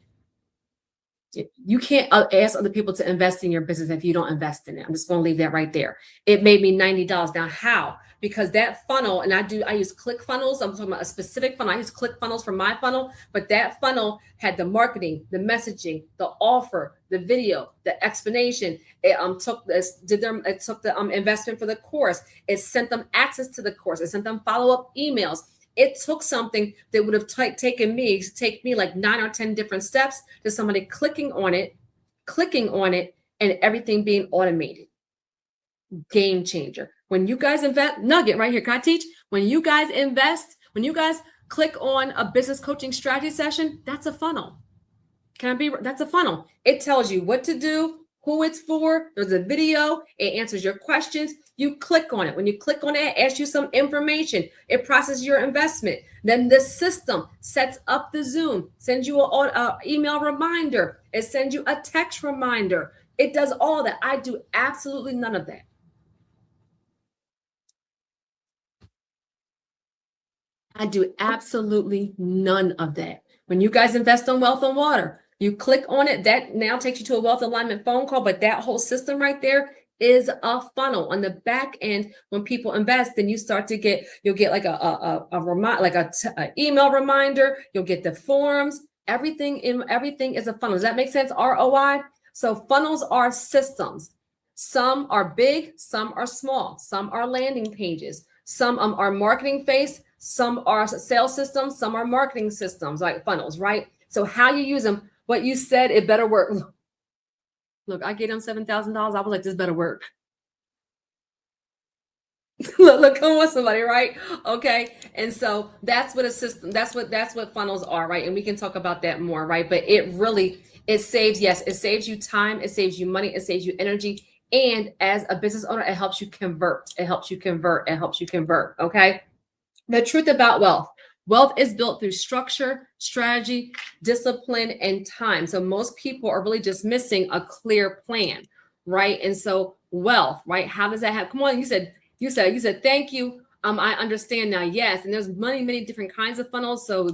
You can't ask other people to invest in your business if you don't invest in it. I'm just going to leave that right there. It made me $90. Now, how? Because that funnel, and I use click funnels. I'm talking about a specific funnel. I use click funnels for my funnel, but that funnel had the marketing, the messaging, the offer, the video, the explanation. It took the investment for the course. It sent them access to the course. It sent them follow-up emails. It took something that would have taken me like 9 or 10 different steps to somebody clicking on it, and everything being automated. Game changer. When you guys invest, nugget right here, can I teach? When you guys invest, when you guys click on a business coaching strategy session, that's a funnel. That's a funnel. It tells you what to do, who it's for. There's a video. It answers your questions. You click on it. When you click on it, it asks you some information. It processes your investment. Then the system sets up the Zoom, sends you an email reminder. It sends you a text reminder. It does all that. I do absolutely none of that. I do absolutely none of that. When you guys invest on Wealth on Water, you click on it, that now takes you to a wealth alignment phone call, but that whole system right there is a funnel. On the back end, when people invest, then you'll get like a email reminder, you'll get the forms, everything is a funnel. Does that make sense? ROI. So funnels are systems. Some are big, some are small, some are landing pages, some are marketing face, some are sales systems, some are marketing systems, like funnels, right? So how you use them, what you said, it better work. Look, I gave them $7,000. I was like, this better work. look, come on, somebody, right? Okay. And so that's what a system, that's what funnels are, right? And we can talk about that more, right? But it saves you time, it saves you money, it saves you energy. And as a business owner, it helps you convert. Okay. The truth about wealth. Wealth is built through structure, strategy, discipline, and time. So most people are really just missing a clear plan, right? And so wealth, right? How does that happen? Come on, you said, thank you. I understand now. Yes. And there's many different kinds of funnels. So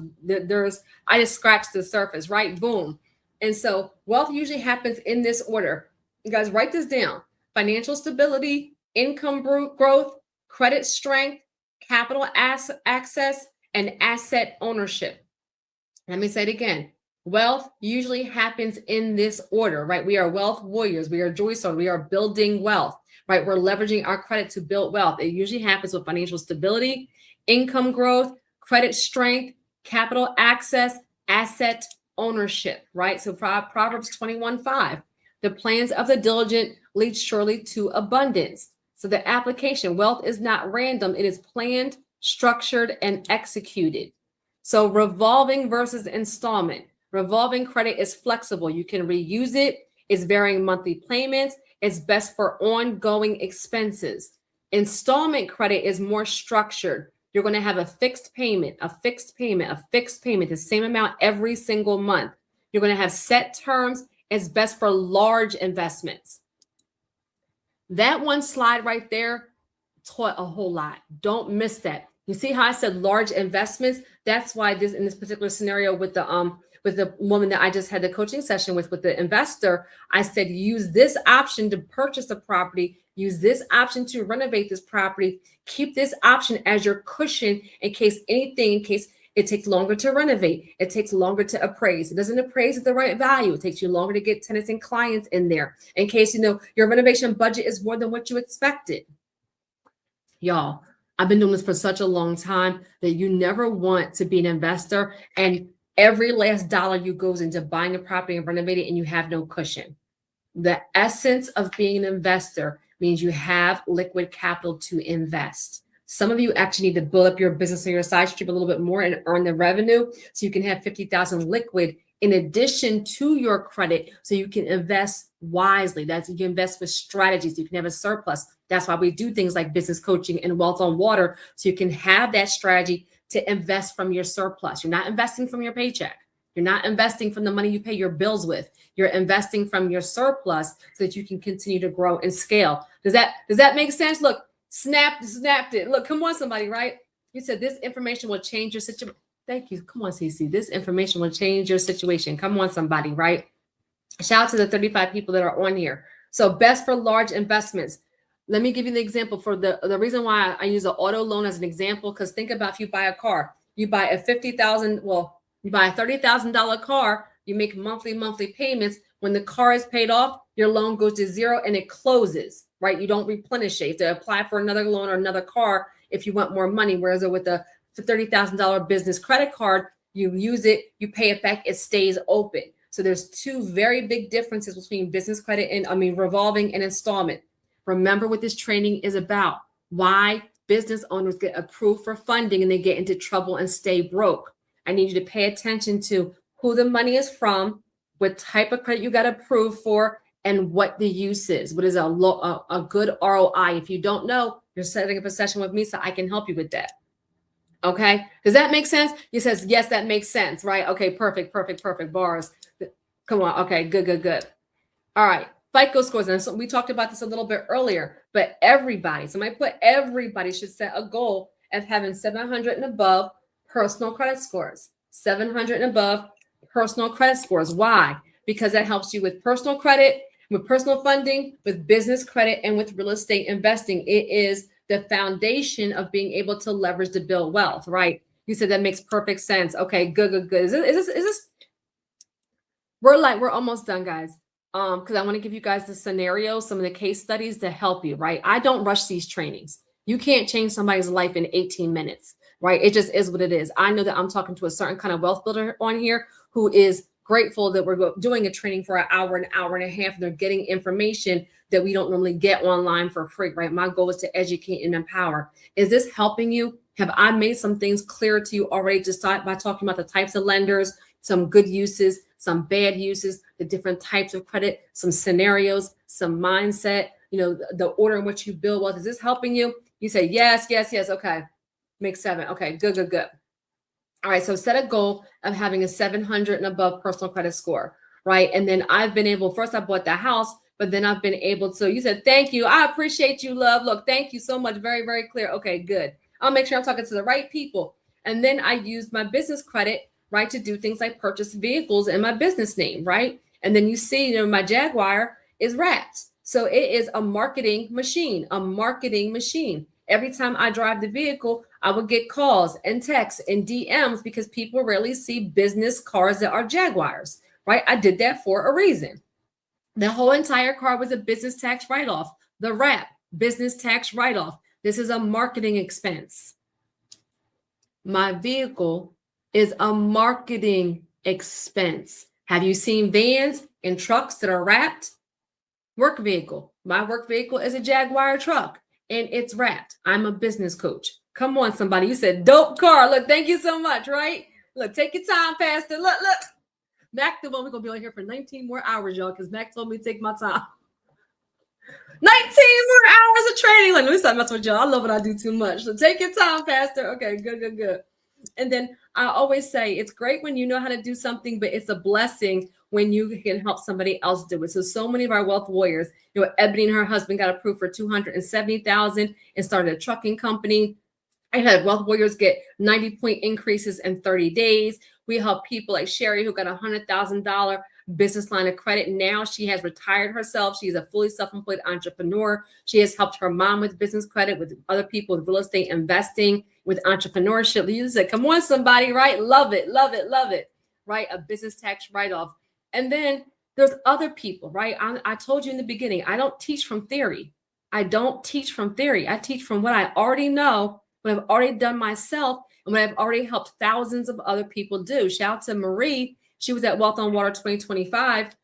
I just scratched the surface, right? Boom. And so wealth usually happens in this order. You guys write this down: financial stability, income growth, credit strength, capital access, and asset ownership. Let me say it again. Wealth usually happens in this order, right? We are wealth warriors. We are joy stone. We are building wealth, right? We're leveraging our credit to build wealth. It usually happens with financial stability, income growth, credit strength, capital access, asset ownership, right? So Proverbs 21:5, the plans of the diligent lead surely to abundance. So the application, wealth is not random. It is planned, structured, and executed. So revolving versus installment. Revolving credit is flexible. You can reuse it. It's varying monthly payments. It's best for ongoing expenses. Installment credit is more structured. You're going to have a fixed payment, the same amount every single month. You're going to have set terms. It's best for large investments. That one slide right there taught a whole lot. Don't miss that. You see how I said large investments? That's why in this particular scenario with the woman that I just had the coaching session with the investor, I said, use this option to purchase a property, use this option to renovate this property, keep this option as your cushion in case it takes longer to renovate. It takes longer to appraise. It doesn't appraise at the right value. It takes you longer to get tenants and clients in there in case, your renovation budget is more than what you expected. Y'all, I've been doing this for such a long time that you never want to be an investor and every last dollar you goes into buying a property and renovating it and you have no cushion. The essence of being an investor means you have liquid capital to invest. Some of you actually need to build up your business or your side stream a little bit more and earn the revenue so you can have 50,000 liquid in addition to your credit so you can invest wisely. That's you can invest with strategies. You can have a surplus. That's why we do things like business coaching and wealth on water so you can have that strategy to invest from your surplus. You're not investing from your paycheck. You're not investing from the money you pay your bills with. You're investing from your surplus so that you can continue to grow and scale. Does that make sense? Look, snapped it. Look, come on, somebody, right? You said this information will change your situation. Thank you. Come on, CC. This information will change your situation. Come on, somebody, right? Shout out to the 35 people that are on here. So best for large investments. Let me give you the example for the reason why I use an auto loan as an example, because think about if you buy a car, you buy a 50,000, well, you buy a $30,000 car, you make monthly payments. When the car is paid off, your loan goes to zero and it closes, right? You don't replenish it. You have to apply for another loan or another car if you want more money. Whereas with a $30,000 business credit card, you use it, you pay it back, it stays open. So there's two very big differences between business credit and revolving and installment. Remember what this training is about. Why business owners get approved for funding and they get into trouble and stay broke. I need you to pay attention to who the money is from, what type of credit you got approved for, and what the use is. What is a good ROI? If you don't know, you're setting up a session with me so I can help you with that. Okay, does that make sense? He says, yes, that makes sense, right? Okay, perfect. Bars. Come on. Okay, good. All right, FICO scores. And so we talked about this a little bit earlier, but everybody, somebody put everybody should set a goal of having 700 and above personal credit scores. 700 and above personal credit scores. Why? Because that helps you with personal credit, with personal funding, with business credit, and with real estate investing. It is the foundation of being able to leverage to build wealth, right? You said that makes perfect sense. Okay, good. Is this? We're almost done, guys. Because I want to give you guys the scenarios, some of the case studies to help you, right? I don't rush these trainings. You can't change somebody's life in 18 minutes, right? It just is what it is. I know that I'm talking to a certain kind of wealth builder on here who is grateful that we're doing a training for an hour and a half. And they're getting information that we don't normally get online for free, right? My goal is to educate and empower. Is this helping you? Have I made some things clear to you already just by talking about the types of lenders, some good uses, some bad uses, the different types of credit, some scenarios, some mindset, the order in which you build wealth? Is this helping you? You say, yes. Okay. Make 7. Okay, good. All right, so set a goal of having a 700 and above personal credit score, right? And then I've been able, first I bought the house, but then I've been able to, you said, thank you. I appreciate you, love. Look, thank you so much. Very, very clear. Okay, good. I'll make sure I'm talking to the right people. And then I used my business credit, right, to do things like purchase vehicles in my business name, right? And then you see, my Jaguar is wrapped. So it is a marketing machine. Every time I drive the vehicle, I would get calls and texts and DMs because people rarely see business cars that are Jaguars, right? I did that for a reason. The whole entire car was a business tax write-off. The wrap, business tax write-off. This is a marketing expense. My vehicle is a marketing expense. Have you seen vans and trucks that are wrapped? Work vehicle. My work vehicle is a Jaguar truck and it's wrapped. I'm a business coach. Come on, somebody. You said dope car. Look, thank you so much, right? Look, take your time, Pastor. Look. Mac, the one we're going to be on here for 19 more hours, y'all, because Mac told me to take my time. 19 more hours of training. Like, let me stop messing with y'all. I love what I do too much. So take your time, Pastor. Okay, good. And then I always say it's great when you know how to do something, but it's a blessing when you can help somebody else do it. So many of our wealth warriors, Ebony and her husband got approved for $270,000 and started a trucking company. I had wealth warriors get 90-point increases in 30 days. We help people like Sherry, who got a $100,000 business line of credit. Now she has retired herself. She's a fully self-employed entrepreneur. She has helped her mom with business credit, with other people with real estate investing, with entrepreneurship. You said, come on, somebody, right? Love it, right? A business tax write-off. And then there's other people, right? I told you in the beginning, I don't teach from theory. I teach from what I already know, what I've already done myself, and what I've already helped thousands of other people do. Shout out to Marie. She was at Wealth on Water 2025,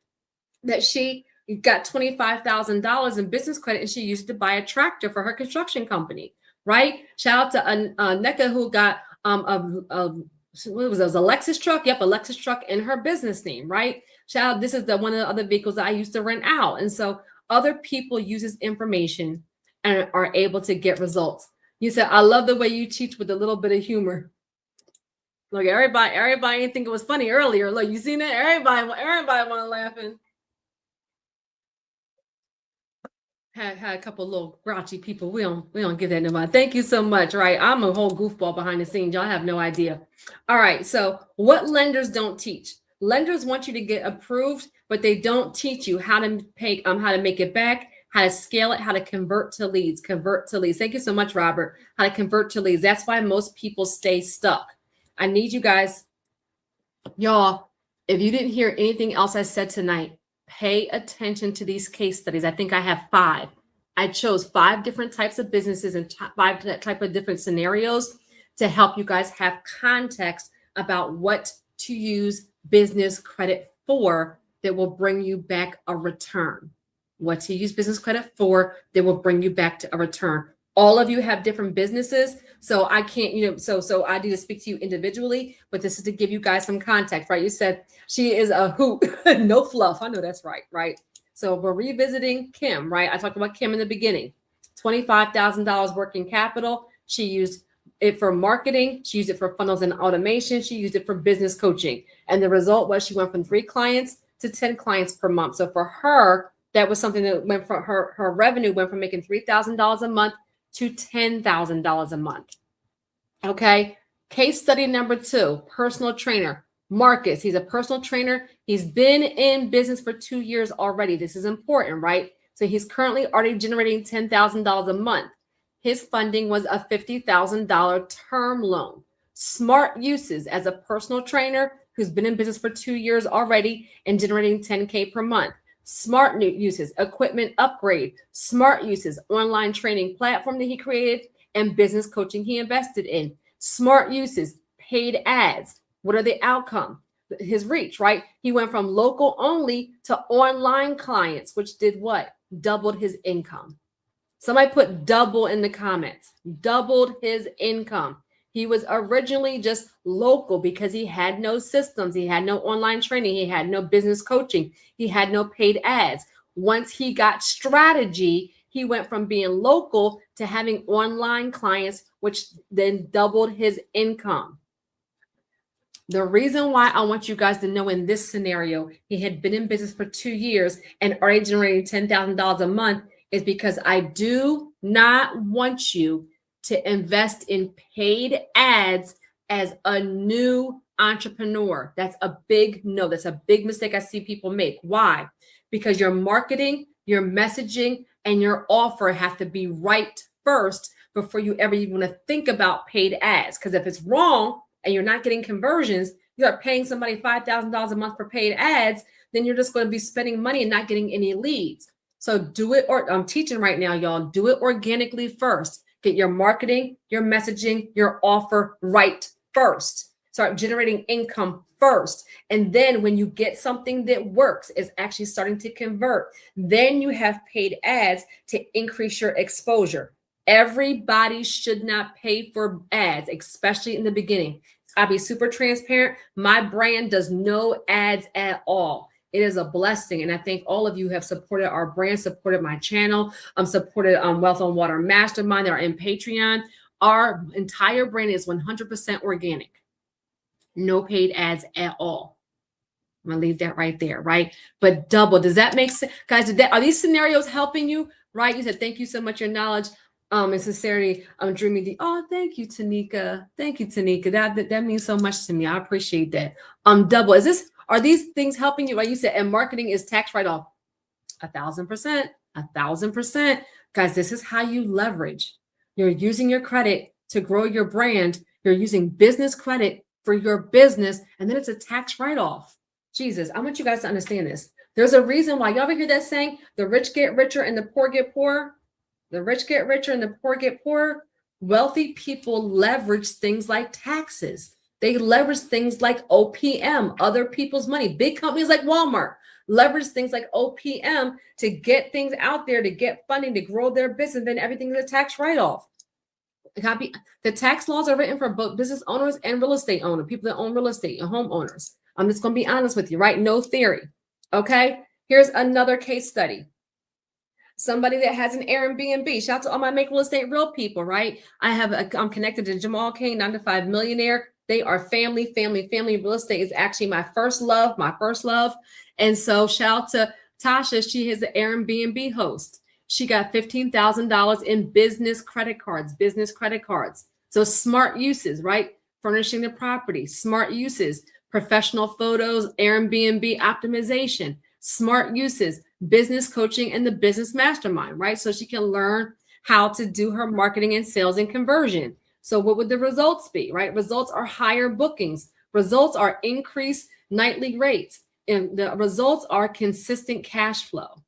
that she got $25,000 in business credit and she used it to buy a tractor for her construction company, right? Shout out to Neka, who got what was it? A Lexus truck? Yep, a Lexus truck in her business name, right? Shout out, this is one of the other vehicles that I used to rent out. And so other people use this information and are able to get results. You said, I love the way you teach with a little bit of humor. Look, everybody didn't think it was funny earlier. Look, you seen it? Everybody want to laughing. Had a couple of little grouchy people. We don't give that nobody. Thank you so much. Right, I'm a whole goofball behind the scenes. Y'all have no idea. All right, so what lenders don't teach? Lenders want you to get approved, but they don't teach you how to pay, how to make it back, how to scale it, how to convert to leads. Thank you so much, Robert. How to convert to leads. That's why most people stay stuck. I need you guys, y'all, if you didn't hear anything else I said tonight, pay attention to these case studies. I think I have 5. I chose 5 different types of businesses and 5 type of different scenarios to help you guys have context about what to use business credit for that will bring you back a return. What to use business credit for that will bring you back to a return. All of you have different businesses, so I can't, so I need to speak to you individually, but this is to give you guys some context, right? You said she is a hoot, no fluff. I know that's right? So we're revisiting Kim, right? I talked about Kim in the beginning. $25,000 working capital. She used it for marketing. She used it for funnels and automation. She used it for business coaching. And the result was she went from 3 clients to 10 clients per month. So for her, that was something that went from her revenue went from making $3,000 a month to $10,000 a month. Okay. Case study number 2, personal trainer, Marcus. He's a personal trainer. He's been in business for 2 years already. This is important, right? So he's currently already generating $10,000 a month. His funding was a $50,000 term loan. Smart uses as a personal trainer who's been in business for 2 years already and generating $10K per month. Smart new uses, equipment upgrade. Smart uses, online training platform that he created and business coaching he invested in. Smart uses, paid ads. What are the outcome? His reach, right? He went from local only to online clients, which did what? Doubled his income. Somebody put double in the comments. Doubled his income. He was originally just local because he had no systems. He had no online training. He had no business coaching. He had no paid ads. Once he got strategy, he went from being local to having online clients, which then doubled his income. The reason why I want you guys to know in this scenario, he had been in business for 2 years and already generating $10,000 a month is because I do not want you to invest in paid ads as a new entrepreneur. That's a big no. That's a big mistake I see people make. Why? Because your marketing, your messaging, and your offer have to be right first before you ever even want to think about paid ads. Because if it's wrong and you're not getting conversions, you are paying somebody $5,000 a month for paid ads, then you're just going to be spending money and not getting any leads. So do it, or I'm teaching right now, y'all, do it organically first. Get your marketing, your messaging, your offer right first. Start generating income first. And then when you get something that works, is actually starting to convert, then you have paid ads to increase your exposure. Everybody should not pay for ads, especially in the beginning. I'll be super transparent. My brand does no ads at all. It is a blessing. And I think all of you have supported our brand, supported my channel, supported Wealth on Water Mastermind. They're in Patreon. Our entire brand is 100% organic. No paid ads at all. I'm going to leave that right there, right? But double, does that make sense? Guys, are these scenarios helping you, right? You said, thank you so much, your knowledge and sincerity. Dreaming the, oh, thank you, Tanika. Thank you, Tanika. That means so much to me. I appreciate that. Double, are these things helping you? Like you said, and marketing is tax write-off. 1,000%, 1,000%. Guys, this is how you leverage. You're using your credit to grow your brand. You're using business credit for your business, and then it's a tax write-off. Jesus, I want you guys to understand this. There's a reason why. Y'all ever hear that saying, the rich get richer and the poor get poorer? The rich get richer and the poor get poorer. Wealthy people leverage things like taxes. They leverage things like OPM, other people's money. Big companies like Walmart leverage things like OPM to get things out there, to get funding, to grow their business. Then everything is a tax write-off. The tax laws are written for both business owners and real estate owners, people that own real estate and homeowners. I'm just going to be honest with you, right? No theory. Okay. Here's another case study. Somebody that has an Airbnb. Shout out to all my Make Real Estate Real people, right? I'm connected to Jamal King, 9 to 5 millionaire. They are family. Real estate is actually my first love. And so shout out to Tasha. She is an Airbnb host. She got $15,000 in business credit cards. So smart uses, right? Furnishing the property, smart uses, professional photos, Airbnb optimization, smart uses, business coaching, and the business mastermind, right? So she can learn how to do her marketing and sales and conversion. So what would the results be, right? Results are higher bookings. Results are increased nightly rates. And the results are consistent cash flow,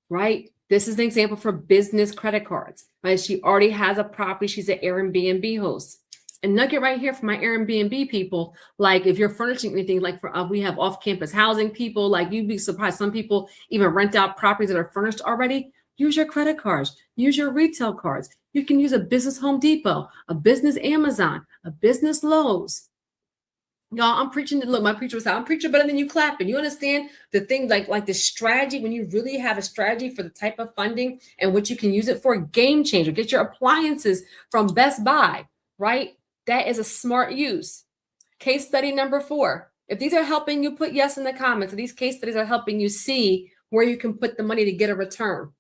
right? This is an example for business credit cards, right? She already has a property. She's an Airbnb host. And nugget right here for my Airbnb people, like if you're furnishing anything, like for we have off-campus housing people, like you'd be surprised. Some people even rent out properties that are furnished already. Use your credit cards, use your retail cards. You can use a business Home Depot, a business Amazon, a business Lowe's. Y'all, I'm preaching. Look, my preacher was saying, I'm preaching better than you clapping. You understand the thing, like the strategy, when you really have a strategy for the type of funding and what you can use it for, game changer. Get your appliances from Best Buy, right? That is a smart use. Case study number 4. If these are helping you, put yes in the comments. If these case studies are helping you see where you can put the money to get a return.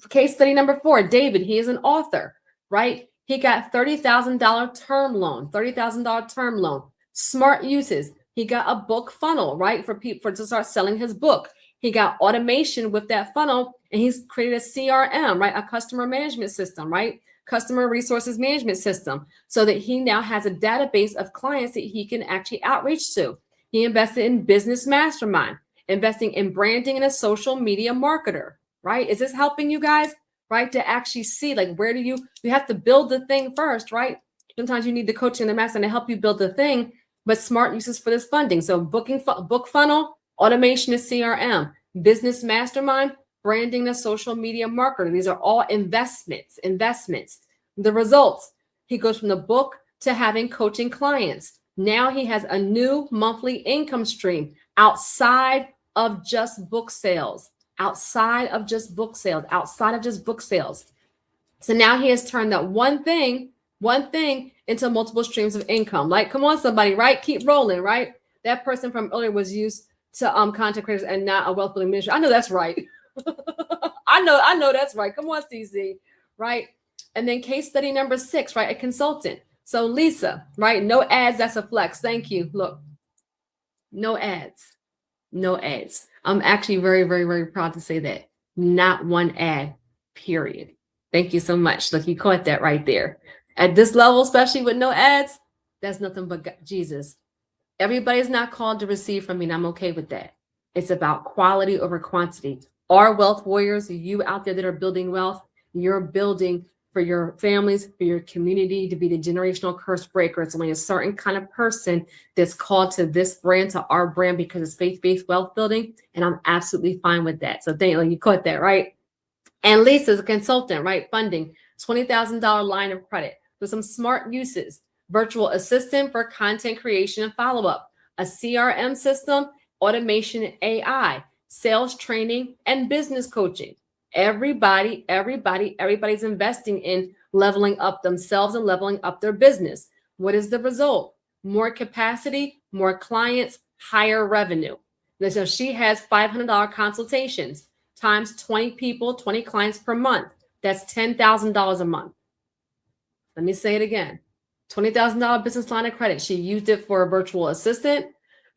Case study number 4, David, he is an author, right? He got $30,000 term loan, $30,000 term loan. Smart uses. He got a book funnel, right? For people to start selling his book. He got automation with that funnel, and he's created a CRM, right? A customer management system, right? Customer resources management system, so that he now has a database of clients that he can actually outreach to. He invested in Business Mastermind, investing in branding and a social media marketer, right? Is this helping you guys, right? To actually see, like, where do you have to build the thing first, right? Sometimes you need the coaching and the master to help you build the thing, but smart uses for this funding. So book funnel, automation is CRM, business mastermind, branding, a social media marketer. These are all investments. The results, he goes from the book to having coaching clients. Now he has a new monthly income stream outside of just book sales, outside of just book sales. So now he has turned that one thing into multiple streams of income. Like, come on, somebody, right? Keep rolling, right? That person from earlier was used to content creators and not a wealth building ministry. I know that's right. I know that's right. Come on, CZ, right? And then case study number 6, right? A consultant. So Lisa, right? No ads. That's a flex. Thank you. Look, no ads. I'm actually very, very, very proud to say that. Not one ad, period. Thank you so much. Look, you caught that right there. At this level, especially with no ads, that's nothing but God, Jesus. Everybody's not called to receive from me, and I'm okay with that. It's about quality over quantity. Our wealth warriors, you out there that are building wealth, you're building for your families, for your community, to be the generational curse breaker. It's only a certain kind of person that's called to this brand, to our brand, because it's faith-based wealth building, and I'm absolutely fine with that. So thank you. You caught that, right? And Lisa's a consultant, right? Funding, $20,000 line of credit with some smart uses. Virtual assistant for content creation and follow-up, a CRM system, automation and AI, sales training, and business coaching. Everybody's investing in leveling up themselves and leveling up their business. What is the result? More capacity, more clients, higher revenue. So she has $500 consultations times 20 people, 20 clients per month. That's $10,000 a month. Let me say it again. $20,000 business line of credit. She used it for a virtual assistant,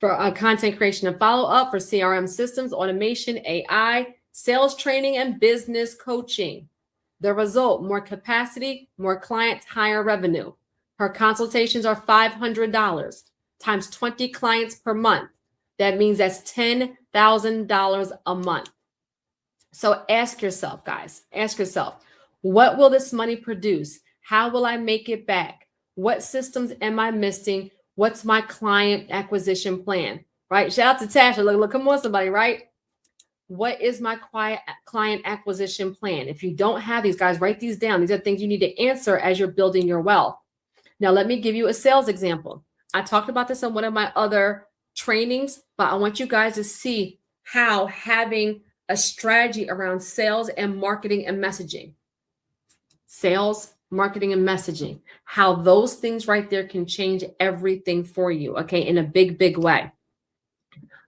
for content creation and follow-up, for CRM systems, automation, AI, sales training, and business coaching. The result, more capacity, more clients, higher revenue. Her consultations are $500 times 20 clients per month. That means that's $10,000 a month. So ask yourself, guys, what will this money produce? How will I make it back? What systems am I missing? What's my client acquisition plan, right? Shout out to Tasha. Look, come on, somebody, right? What is my client acquisition plan? If you don't have these, guys, write these down. These are things you need to answer as you're building your wealth. Now, let me give you a sales example. I talked about this on one of my other trainings, but I want you guys to see how having a strategy around sales and marketing and messaging, how those things right there can change everything for you, okay, in a big, big way.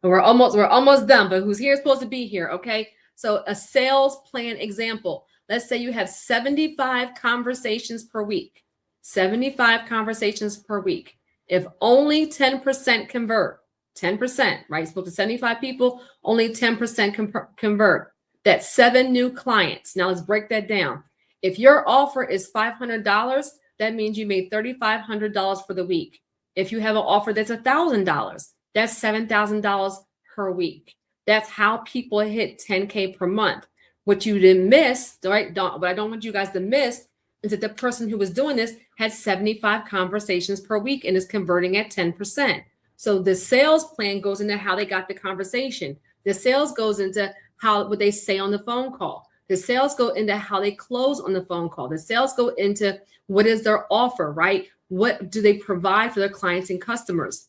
And we're almost done, but who's here is supposed to be here, okay? So a sales plan example. Let's say you have 75 conversations per week. 75 conversations per week. If only 10% convert, 10%, right? Spoke to 75 people, only 10% convert. That's 7 new clients. Now let's break that down. If your offer is $500, that means you made $3,500 for the week. If you have an offer that's $1,000, that's $7,000 per week. That's how people hit 10K per month. What you didn't miss, right? What I don't want you guys to miss is that the person who was doing this had 75 conversations per week and is converting at 10%. So the sales plan goes into how they got the conversation. The sales goes into what they say on the phone call. The sales go into how they close on the phone call. The sales go into what is their offer, right? What do they provide for their clients and customers?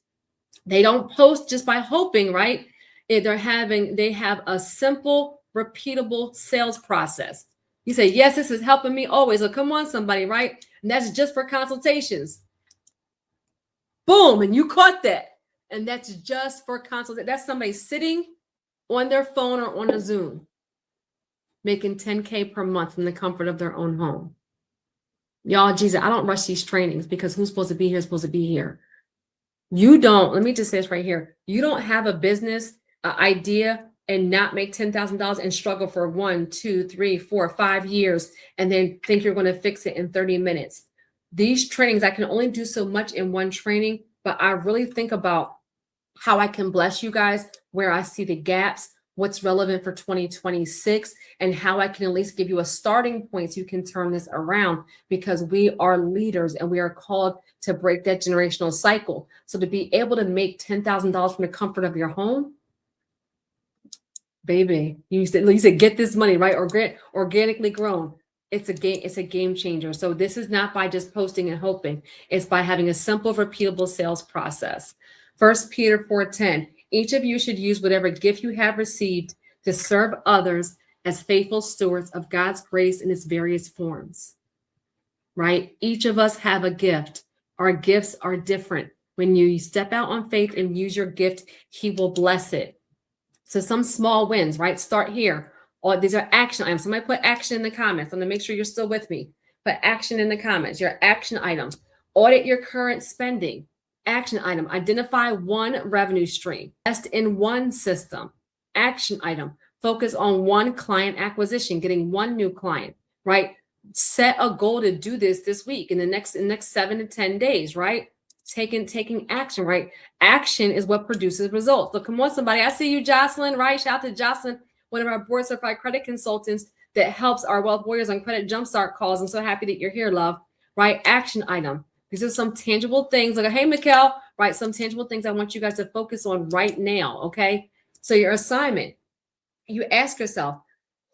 They don't post just by hoping, right? They have a simple, repeatable sales process. You say, yes, this is helping me always. So come on, somebody, right? And that's just for consultations. Boom, and you caught that. And that's just for consultation. That's somebody sitting on their phone or on a Zoom, making 10K per month from the comfort of their own home. Y'all, Jesus, I don't rush these trainings because who's supposed to be here is supposed to be here. You don't, let me just say this right here. You don't have a business idea and not make $10,000 and struggle for 1, 2, 3, 4, 5 years and then think you're going to fix it in 30 minutes. These trainings, I can only do so much in one training, but I really think about how I can bless you guys, where I see the gaps, what's relevant for 2026, and how I can at least give you a starting point so you can turn this around, because we are leaders and we are called to break that generational cycle. So to be able to make $10,000 from the comfort of your home, baby, you said get this money, right? Or get organically grown. It's a game changer. So this is not by just posting and hoping. It's by having a simple, repeatable sales process. 1 Peter 4:10, each of you should use whatever gift you have received to serve others as faithful stewards of God's grace in its various forms, right? Each of us have a gift. Our gifts are different. When you step out on faith and use your gift, he will bless it. So some small wins, right? Start here. Or these are action items. Somebody put action in the comments. I'm going to make sure you're still with me. Put action in the comments. Your action items. Audit your current spending. Action item. Identify one revenue stream. Invest in one system. Action item. Focus on one client acquisition, getting one new client, right? Set a goal to do this week in the next 7 to 10 days, right? Taking action, right? Action is what produces results. So come on, somebody. I see you, Jocelyn, right? Shout out to Jocelyn, one of our board certified credit consultants that helps our wealth warriors on credit jumpstart calls. I'm so happy that you're here, love, right? Action item. These are some tangible things. Like, hey, Mikkel, right? Some tangible things I want you guys to focus on right now, okay? So your assignment, you ask yourself,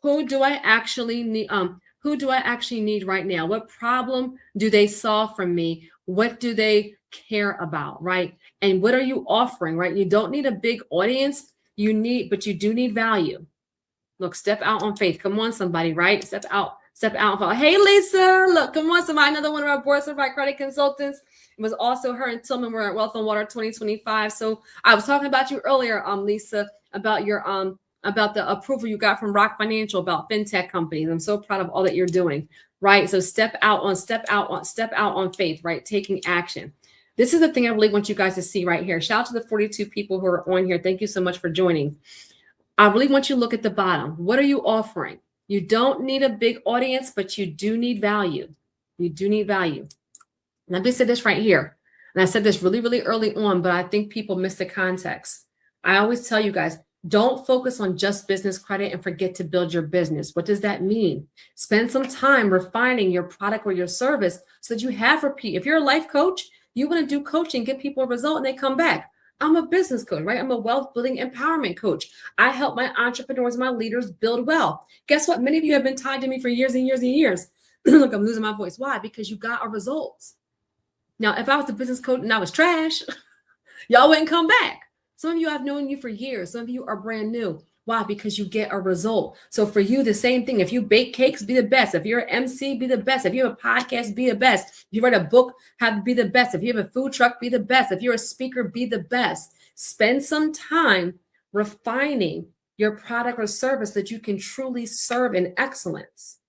who do I actually need? Who do I actually need right now? What problem do they solve for me? What do they care about, right? And what are you offering, right? You don't need a big audience, but you do need value. Look, step out on faith. Come on, somebody, right? Step out. Hey, Lisa, look, come on, somebody. Another one of our board certified credit consultants. It was also her and Tillman were at Wealth on Water 2025. So I was talking about you earlier, Lisa, about your about the approval you got from Rock Financial about fintech companies. I'm so proud of all that you're doing, right? So step out on faith, right? Taking action. This is the thing I really want you guys to see right here. Shout out to the 42 people who are on here. Thank you so much for joining. I really want you to look at the bottom. What are you offering? You don't need a big audience, but you do need value. You do need value. Let me say this right here. And I said this really, really early on, but I think people miss the context. I always tell you guys, don't focus on just business credit and forget to build your business. What does that mean? Spend some time refining your product or your service so that you have repeat. If you're a life coach, you want to do coaching, give people a result, and they come back. I'm a business coach, right? I'm a wealth building empowerment coach. I help my entrepreneurs, my leaders build wealth. Guess what? Many of you have been tied to me for years and years and years. Look, I'm losing my voice. Why? Because you got a result. Now, if I was a business coach and I was trash, y'all wouldn't come back. Some of you I've known you for years. Some of you are brand new. Why? Because you get a result. So for you, the same thing. If you bake cakes, be the best. If you're an MC, be the best. If you have a podcast, be the best. If you write a book, be the best. If you have a food truck, be the best. If you're a speaker, be the best. Spend some time refining your product or service that you can truly serve in excellence.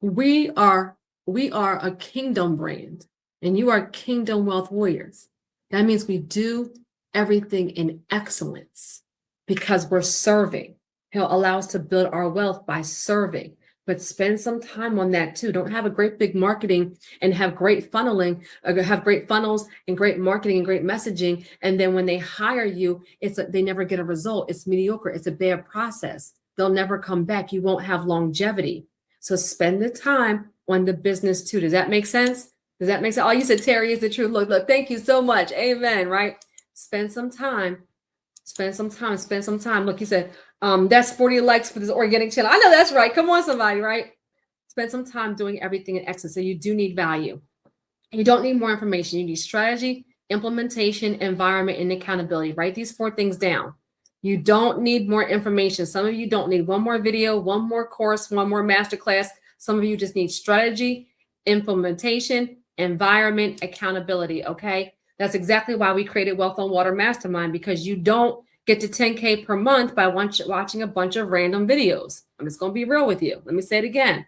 We are a kingdom brand. and you are kingdom wealth warriors. That means we do everything in excellence because we're serving. He'll allow us to build our wealth by serving, but spend some time on that too. Don't have a great big marketing and have great funneling, or have great funnels and great marketing and great messaging. And then when they hire you, they never get a result. It's mediocre. It's a bad process. They'll never come back. You won't have longevity. So spend the time on the business too. Does that make sense? Does that make sense? Oh, you said Terry is the truth. Look, thank you so much. Amen. Right? Spend some time. Spend some time. Look, you said, that's 40 likes for this organic channel. I know that's right. Come on, somebody, right? Spend some time doing everything in excellence. So you do need value. You don't need more information. You need strategy, implementation, environment, and accountability. Write these 4 things down. You don't need more information. Some of you don't need one more video, one more course, one more masterclass. Some of you just need strategy, implementation, environment, accountability, okay? That's exactly why we created Wealth on Water Mastermind, because you don't get to 10K per month by watching a bunch of random videos. I'm just going to be real with you. Let me say it again.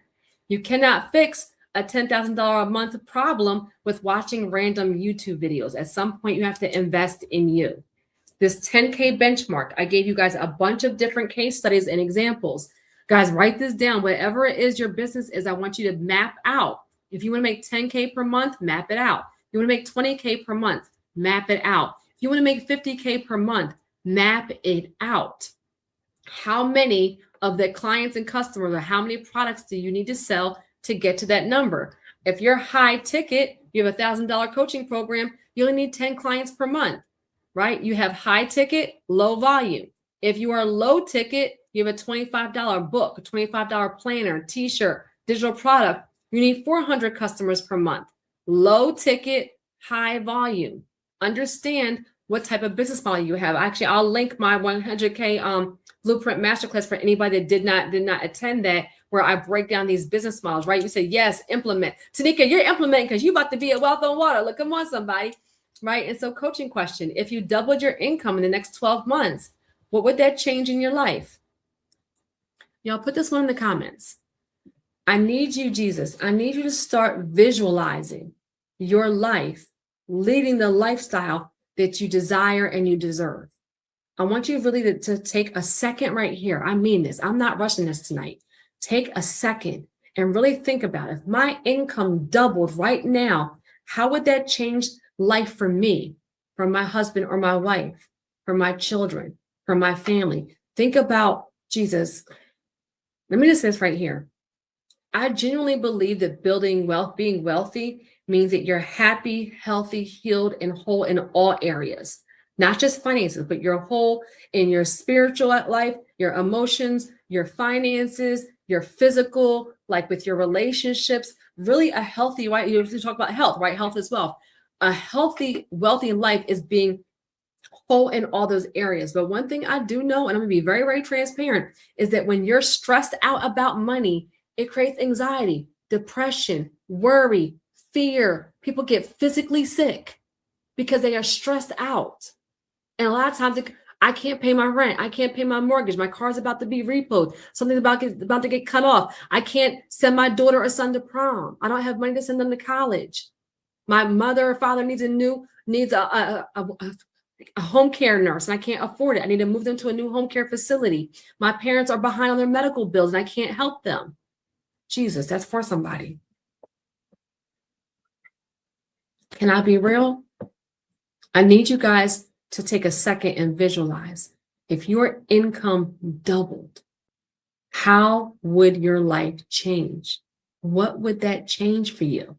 You cannot fix a $10,000 a month problem with watching random YouTube videos. At some point, you have to invest in you. This 10K benchmark, I gave you guys a bunch of different case studies and examples. Guys, write this down. Whatever it is your business is, I want you to map out. If you want to make 10K per month, map it out. You want to make 20K per month, map it out. If you want to make 50K per month, map it out. How many of the clients and customers, or how many products do you need to sell to get to that number? If you're high ticket, you have $1,000 coaching program, you only need 10 clients per month, right? You have high ticket, low volume. If you are low ticket, you have a $25 book, a $25 planner, t-shirt, digital product. You need 400 customers per month. Low ticket, high volume. Understand what type of business model you have. Actually, I'll link my 100K Blueprint Masterclass for anybody that did not attend that, where I break down these business models, right? You say, yes, implement. Tanika, you're implementing because you're about to be at Wealth on Water. Look, come on, somebody, right? And so coaching question, if you doubled your income in the next 12 months, what would that change in your life? Y'all put this one in the comments. I need you, Jesus. I need you to start visualizing your life, leading the lifestyle that you desire and you deserve. I want you really to take a second right here. I mean this. I'm not rushing this tonight. Take a second and really think about it. If my income doubled right now, how would that change life for me, for my husband or my wife, for my children, for my family? Think about Jesus. Let me just say this right here. I genuinely believe that building wealth, being wealthy, means that you're happy, healthy, healed, and whole in all areas, not just finances, but you're whole in your spiritual life, your emotions, your finances, your physical, like with your relationships, really a healthy, right? You have to talk about health, right? Health as well. A healthy, wealthy life is being whole in all those areas. But one thing I do know, and I'm gonna be very, very transparent, is that when you're stressed out about money, it creates anxiety, depression, worry, fear. People get physically sick because they are stressed out. And a lot of times I can't pay my rent. I can't pay my mortgage. My car's about to be repoed. Something's about to get cut off. I can't send my daughter or son to prom. I don't have money to send them to college. My mother or father needs a home care nurse and I can't afford it. I need to move them to a new home care facility. My parents are behind on their medical bills and I can't help them. Jesus, that's for somebody. Can I be real? I need you guys to take a second and visualize. If your income doubled, how would your life change? What would that change for you?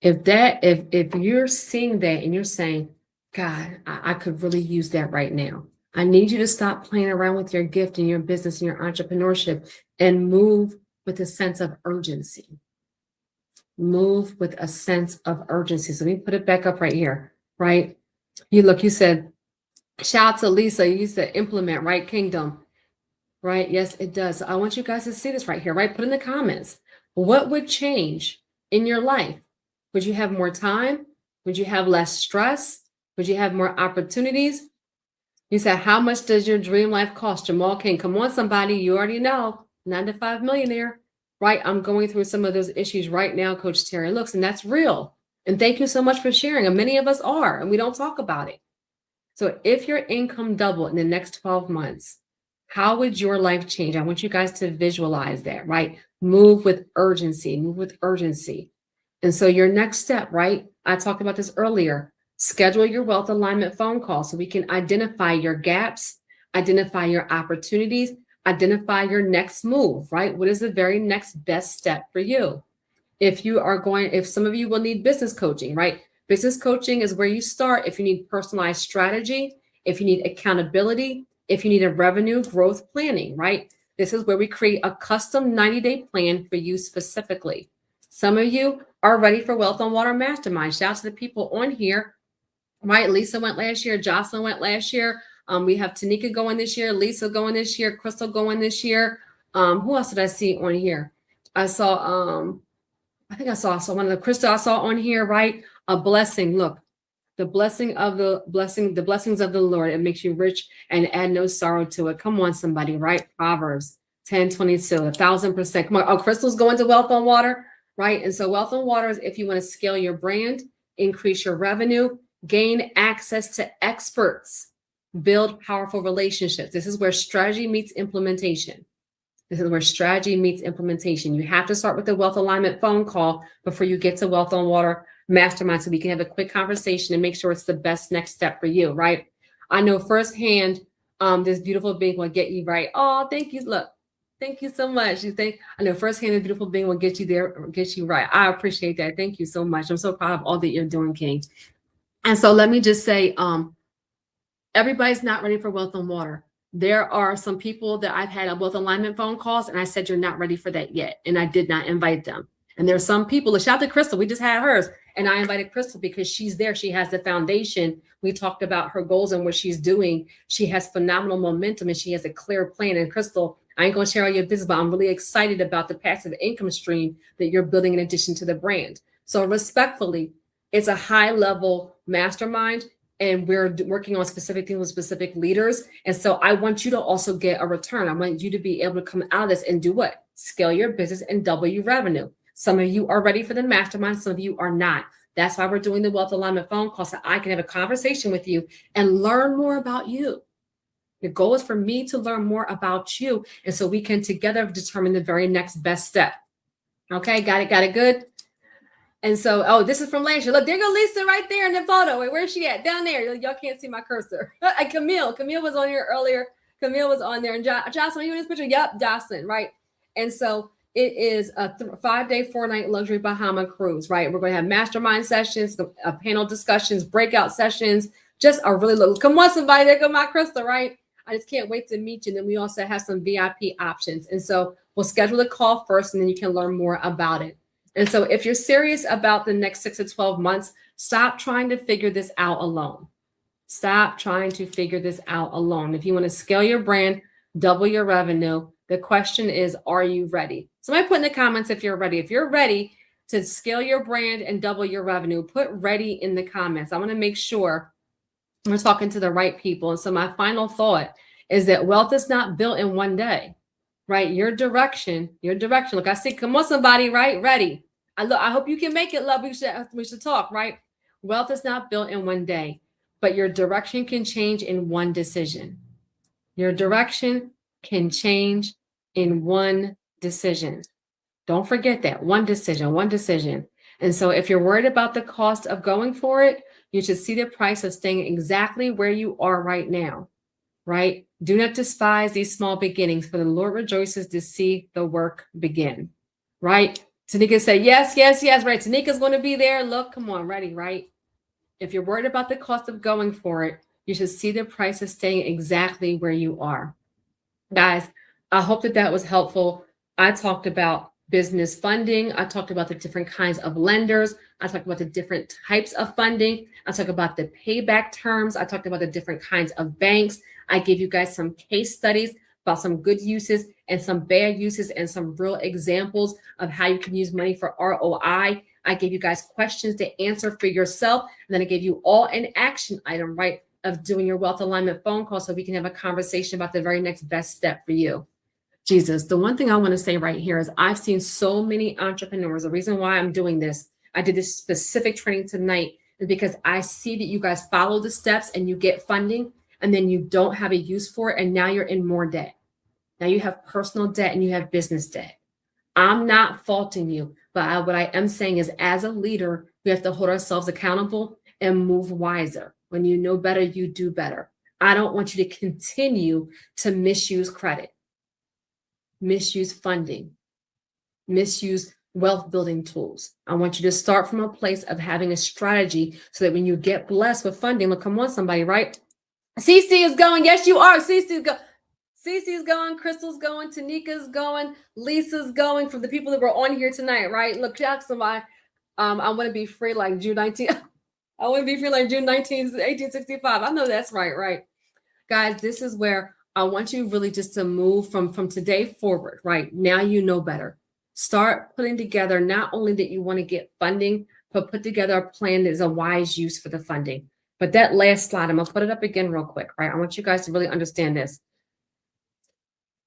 If you're seeing that and you're saying, God, I could really use that right now. I need you to stop playing around with your gift and your business and your entrepreneurship and move with a sense of urgency. Move with a sense of urgency. So let me put it back up right here, right? You said, shout out to Lisa, you said implement, right? Kingdom, right? Yes, it does. So I want you guys to see this right here, right? Put in the comments. What would change in your life? Would you have more time? Would you have less stress? Would you have more opportunities? You said, how much does your dream life cost? Jamal King, come on, somebody, you already know, 9 to 5 millionaire, right? I'm going through some of those issues right now, Coach Terry. Looks, and that's real. And thank you so much for sharing. And many of us are, and we don't talk about it. So if your income doubled in the next 12 months, how would your life change? I want you guys to visualize that, right? Move with urgency, move with urgency. And so your next step, right? I talked about this earlier. Schedule your wealth alignment phone call so we can identify your gaps, identify your opportunities, identify your next move, right? What is the very next best step for you? If some of you will need business coaching, right? Business coaching is where you start if you need personalized strategy, if you need accountability, if you need a revenue growth planning, right? This is where we create a custom 90-day plan for you specifically. Some of you are ready for Wealth on Water Mastermind. Shout out to the people on here, right? Lisa went last year, Jocelyn went last year. We have Tanika going this year, Lisa going this year, Crystal going this year. Who else did I see on here? I saw I think I saw one of the Crystal I saw on here, right? A blessing. Look, the blessings of the Lord. It makes you rich and add no sorrow to it. Come on, somebody, right? Proverbs 10:22, 1,000%. Come on. Oh, Crystal's going to Wealth on Water, right? And so Wealth on Water is if you want to scale your brand, increase your revenue, gain access to experts, build powerful relationships. This is where strategy meets implementation. This is where strategy meets implementation. You have to start with the wealth alignment phone call before you get to Wealth on Water Mastermind so we can have a quick conversation and make sure it's the best next step for you, right? I know firsthand this beautiful being will get you right. Oh, thank you. Look, thank you so much. I know firsthand this beautiful being will get you there, get you right. I appreciate that. Thank you so much. I'm so proud of all that you're doing, King. And so let me just say, everybody's not ready for Wealth on Water. There are some people that I've had wealth alignment phone calls, and I said, you're not ready for that yet. And I did not invite them. And there are some people, shout out to Crystal, we just had hers. And I invited Crystal because she's there. She has the foundation. We talked about her goals and what she's doing. She has phenomenal momentum and she has a clear plan. And Crystal, I ain't going to share all your business, but I'm really excited about the passive income stream that you're building in addition to the brand. So respectfully, it's a high level mastermind. And we're working on specific things with specific leaders. And so I want you to also get a return. I want you to be able to come out of this and do what? Scale your business and double your revenue. Some of you are ready for the mastermind. Some of you are not. That's why we're doing the wealth alignment phone call so I can have a conversation with you and learn more about you. The goal is for me to learn more about you. And so we can together determine the very next best step. Okay, got it good. And so, oh, this is from last year. Look, there go Lisa right there in the photo. Wait, where's she at? Down there. Y'all can't see my cursor. Camille was on here earlier. Camille was on there. And Jocelyn, you in this picture? Yep, Jocelyn, right? And so it is a 5-day, 4-night luxury Bahama cruise, right? We're going to have mastermind sessions, panel discussions, breakout sessions. Just a really look. Come on, somebody. There go my Crystal, right? I just can't wait to meet you. And then we also have some VIP options. And so we'll schedule a call first, and then you can learn more about it. And so if you're serious about the next 6 to 12 months, stop trying to figure this out alone. Stop trying to figure this out alone. If you want to scale your brand, double your revenue, the question is, are you ready? Somebody put in the comments if you're ready. If you're ready to scale your brand and double your revenue, put ready in the comments. I want to make sure we're talking to the right people. And so my final thought is that wealth is not built in one day. Right, your direction. Look, I see. Come on, somebody. Right, ready. I hope you can make it, love. We should talk. Right, wealth is not built in one day, but your direction can change in one decision. Your direction can change in one decision. Don't forget that one decision. And so, if you're worried about the cost of going for it, you should see the price of staying exactly where you are right now. Right? Do not despise these small beginnings, for the Lord rejoices to see the work begin. Right? Tanika said, yes. Right. Tanika's going to be there. Look, come on, ready, right? If you're worried about the cost of going for it, you should see the price of staying exactly where you are. Guys, I hope that was helpful. I talked about business funding. I talked about the different kinds of lenders. I talked about the different types of funding. I talked about the payback terms. I talked about the different kinds of banks. I gave you guys some case studies about some good uses and some bad uses and some real examples of how you can use money for ROI. I gave you guys questions to answer for yourself. And then I gave you all an action item, right, of doing your wealth alignment phone call so we can have a conversation about the very next best step for you. Jesus, the one thing I want to say right here is I've seen so many entrepreneurs. The reason why I'm doing this, I did this specific training tonight is because I see that you guys follow the steps and you get funding and then you don't have a use for it. And now you're in more debt. Now you have personal debt and you have business debt. I'm not faulting you, but what I am saying is as a leader, we have to hold ourselves accountable and move wiser. When you know better, you do better. I don't want you to continue to misuse credit, misuse funding, misuse wealth building tools. I want you to start from a place of having a strategy so that when you get blessed with funding, look, come on, somebody, right? CC is going. Yes, you are. CC is going. Cece's going, Crystal's going, Tanika's going, Lisa's going. For the people that were on here tonight, right? Look, Jackson, I want to be free like June 19. I want to be free like June 19, 1865. I know that's right? Guys, this is where I want you really just to move from today forward, right? Now you know better. Start putting together not only that you want to get funding, but put together a plan that is a wise use for the funding. But that last slide, I'm going to put it up again real quick, right? I want you guys to really understand this.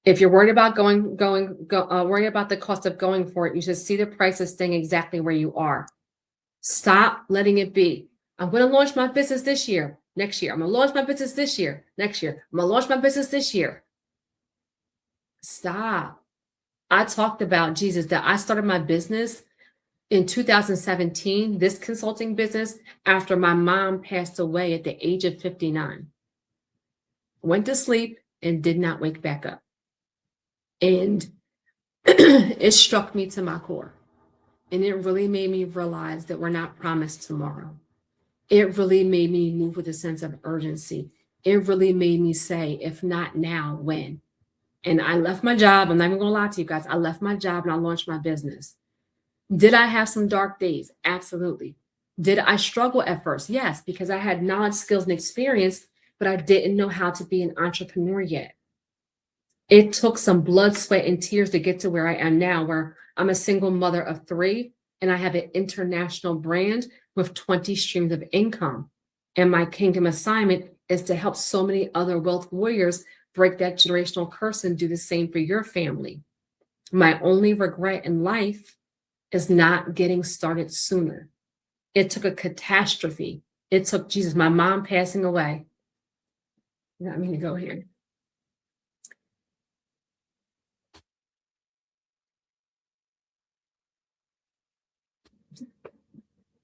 If you're worried about worrying about the cost of going for it, you should see the prices staying exactly where you are. Stop letting it be. I'm going to launch my business this year, next year. I'm going to launch my business this year, next year. I'm going to launch my business this year. Stop. I talked about, Jesus, that I started my business in 2017, this consulting business, after my mom passed away at the age of 59. Went to sleep and did not wake back up. And it struck me to my core. And it really made me realize that we're not promised tomorrow. It really made me move with a sense of urgency. It really made me say, if not now, when? And I left my job. I'm not even going to lie to you guys. I left my job and I launched my business. Did I have some dark days? Absolutely. Did I struggle at first? Yes, because I had knowledge, skills, and experience, but I didn't know how to be an entrepreneur yet. It took some blood, sweat, and tears to get to where I am now, where I'm a single mother of 3, and I have an international brand with 20 streams of income. And my kingdom assignment is to help so many other wealth warriors break that generational curse and do the same for your family. My only regret in life is not getting started sooner. It took a catastrophe. It took, Jesus, my mom passing away. You want me to go here?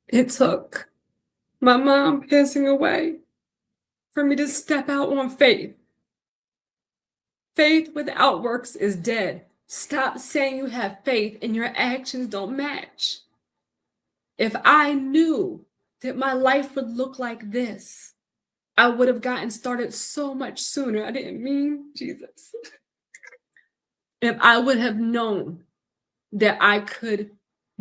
It took my mom passing away for me to step out on faith. Faith without works is dead. Stop saying you have faith and your actions don't match. If I knew that my life would look like this, I would have gotten started so much sooner. I didn't mean Jesus. If I would have known that I could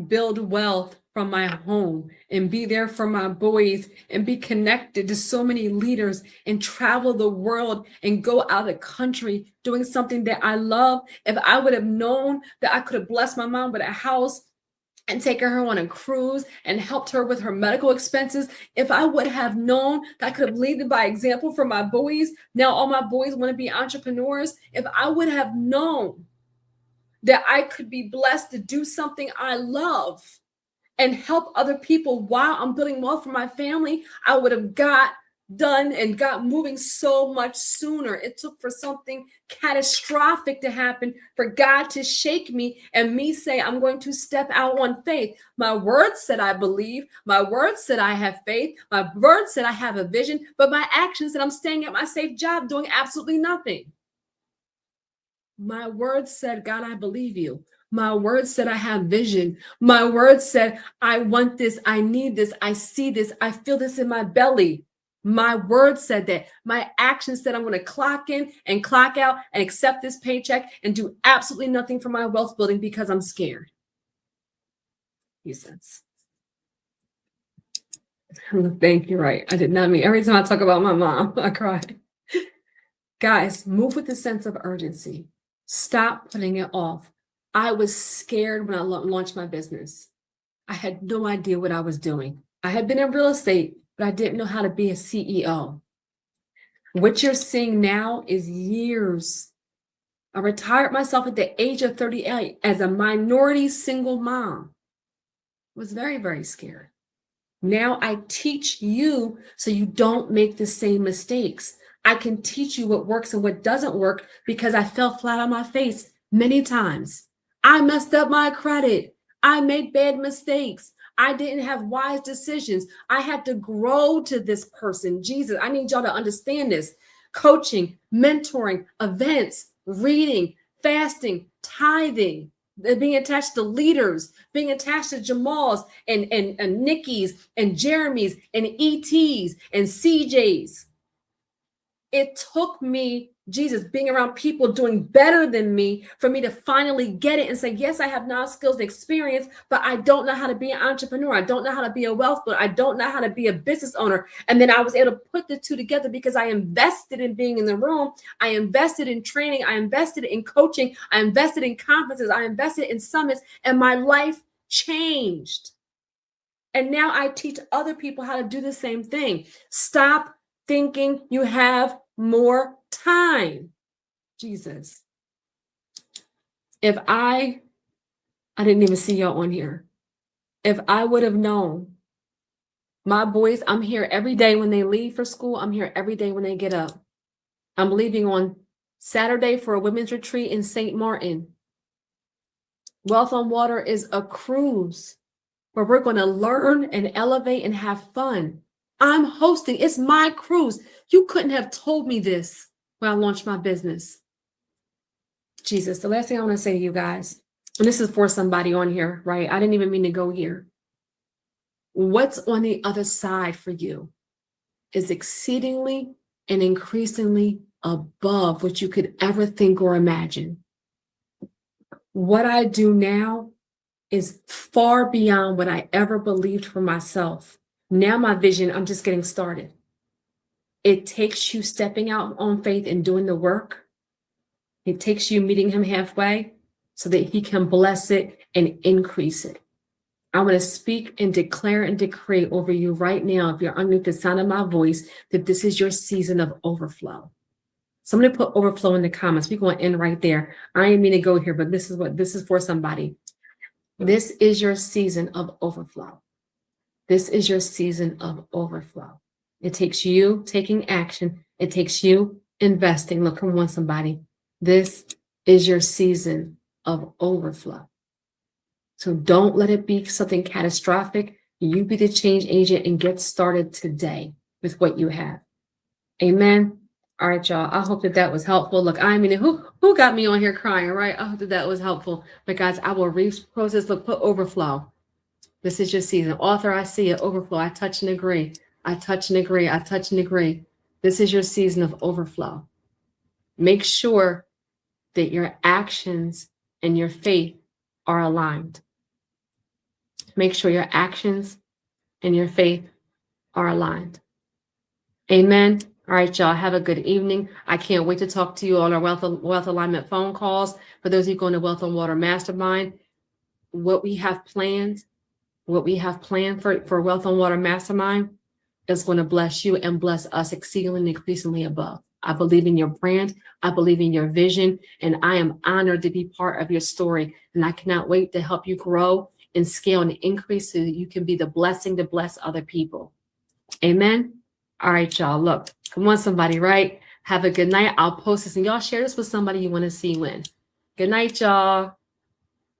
build wealth from my home and be there for my boys and be connected to so many leaders and travel the world and go out of the country doing something that I love. If I would have known that I could have blessed my mom with a house and taken her on a cruise and helped her with her medical expenses, if I would have known that I could have led by example for my boys, now all my boys want to be entrepreneurs. If I would have known that I could be blessed to do something I love and help other people while I'm building wealth for my family, I would have got done and got moving so much sooner. It took for something catastrophic to happen for God to shake me and me say, I'm going to step out on faith. My word said I believe. My word said I have faith. My word said I have a vision, but my actions said I'm staying at my safe job doing absolutely nothing. My word said, God, I believe you. My word said, I have vision. My word said, I want this. I need this. I see this. I feel this in my belly. My word said that. My actions said I'm going to clock in and clock out and accept this paycheck and do absolutely nothing for my wealth building because I'm scared. He says. Thank you. Right. I did not mean every time I talk about my mom, I cry. Guys, move with a sense of urgency. Stop putting it off. I was scared when I launched my business. I had no idea what I was doing. I had been in real estate, but I didn't know how to be a CEO. What you're seeing now is years. I retired myself at the age of 38 as a minority single mom. Was very, very scared. Now I teach you so you don't make the same mistakes. I can teach you what works and what doesn't work because I fell flat on my face many times. I messed up my credit. I made bad mistakes. I didn't have wise decisions. I had to grow to this person. Jesus, I need y'all to understand this. Coaching, mentoring, events, reading, fasting, tithing, being attached to leaders, being attached to Jamals and Nikki's and Jeremy's and ET's and CJ's. It took me, Jesus, being around people doing better than me for me to finally get it and say, yes, I have knowledge, skills, and experience, but I don't know how to be an entrepreneur. I don't know how to be a wealth builder. I don't know how to be a business owner. And then I was able to put the two together because I invested in being in the room. I invested in training. I invested in coaching. I invested in conferences. I invested in summits, and my life changed. And now I teach other people how to do the same thing. Stop thinking you have more time. Jesus. If I didn't even see y'all on here. If I would have known, my boys, I'm here every day when they leave for school. I'm here every day when they get up. I'm leaving on Saturday for a women's retreat in St. Martin. Wealth on Water is a cruise where we're going to learn and elevate and have fun. I'm hosting. It's my cruise. You couldn't have told me this when I launched my business. Jesus, the last thing I want to say to you guys, and this is for somebody on here, right? I didn't even mean to go here. What's on the other side for you is exceedingly and increasingly above what you could ever think or imagine. What I do now is far beyond what I ever believed for myself. Now my vision, I'm just getting started. It takes you stepping out on faith and doing the work. It takes you meeting him halfway so that he can bless it and increase it. I want to speak and declare and decree over you right now, if you're underneath the sound of my voice, that this is your season of overflow. Somebody put overflow in the comments. We're going to end right there. I didn't mean to go here, but this is for somebody. This is your season of overflow. This is your season of overflow. It takes you taking action. It takes you investing. Look, come on, somebody. This is your season of overflow. So don't let it be something catastrophic. You be the change agent and get started today with what you have. Amen. All right, y'all. I hope that was helpful. Look, I mean, who got me on here crying, right? I hope that was helpful. But guys, I will repost this. Look, put overflow. This is your season. Author, I see it. Overflow. I touch and agree. I touch and agree. I touch and agree. This is your season of overflow. Make sure that your actions and your faith are aligned. Make sure your actions and your faith are aligned. Amen. All right, y'all. Have a good evening. I can't wait to talk to you on our wealth alignment phone calls. For those of you going to Wealth on Water Mastermind, what we have planned for Wealth on Water Mastermind is going to bless you and bless us exceedingly and increasingly above. I believe in your brand. I believe in your vision, and I am honored to be part of your story. And I cannot wait to help you grow and scale and increase so that you can be the blessing to bless other people. Amen. All right, y'all. Look, come on, somebody, right? Have a good night. I'll post this and y'all share this with somebody you want to see win. Good night, y'all.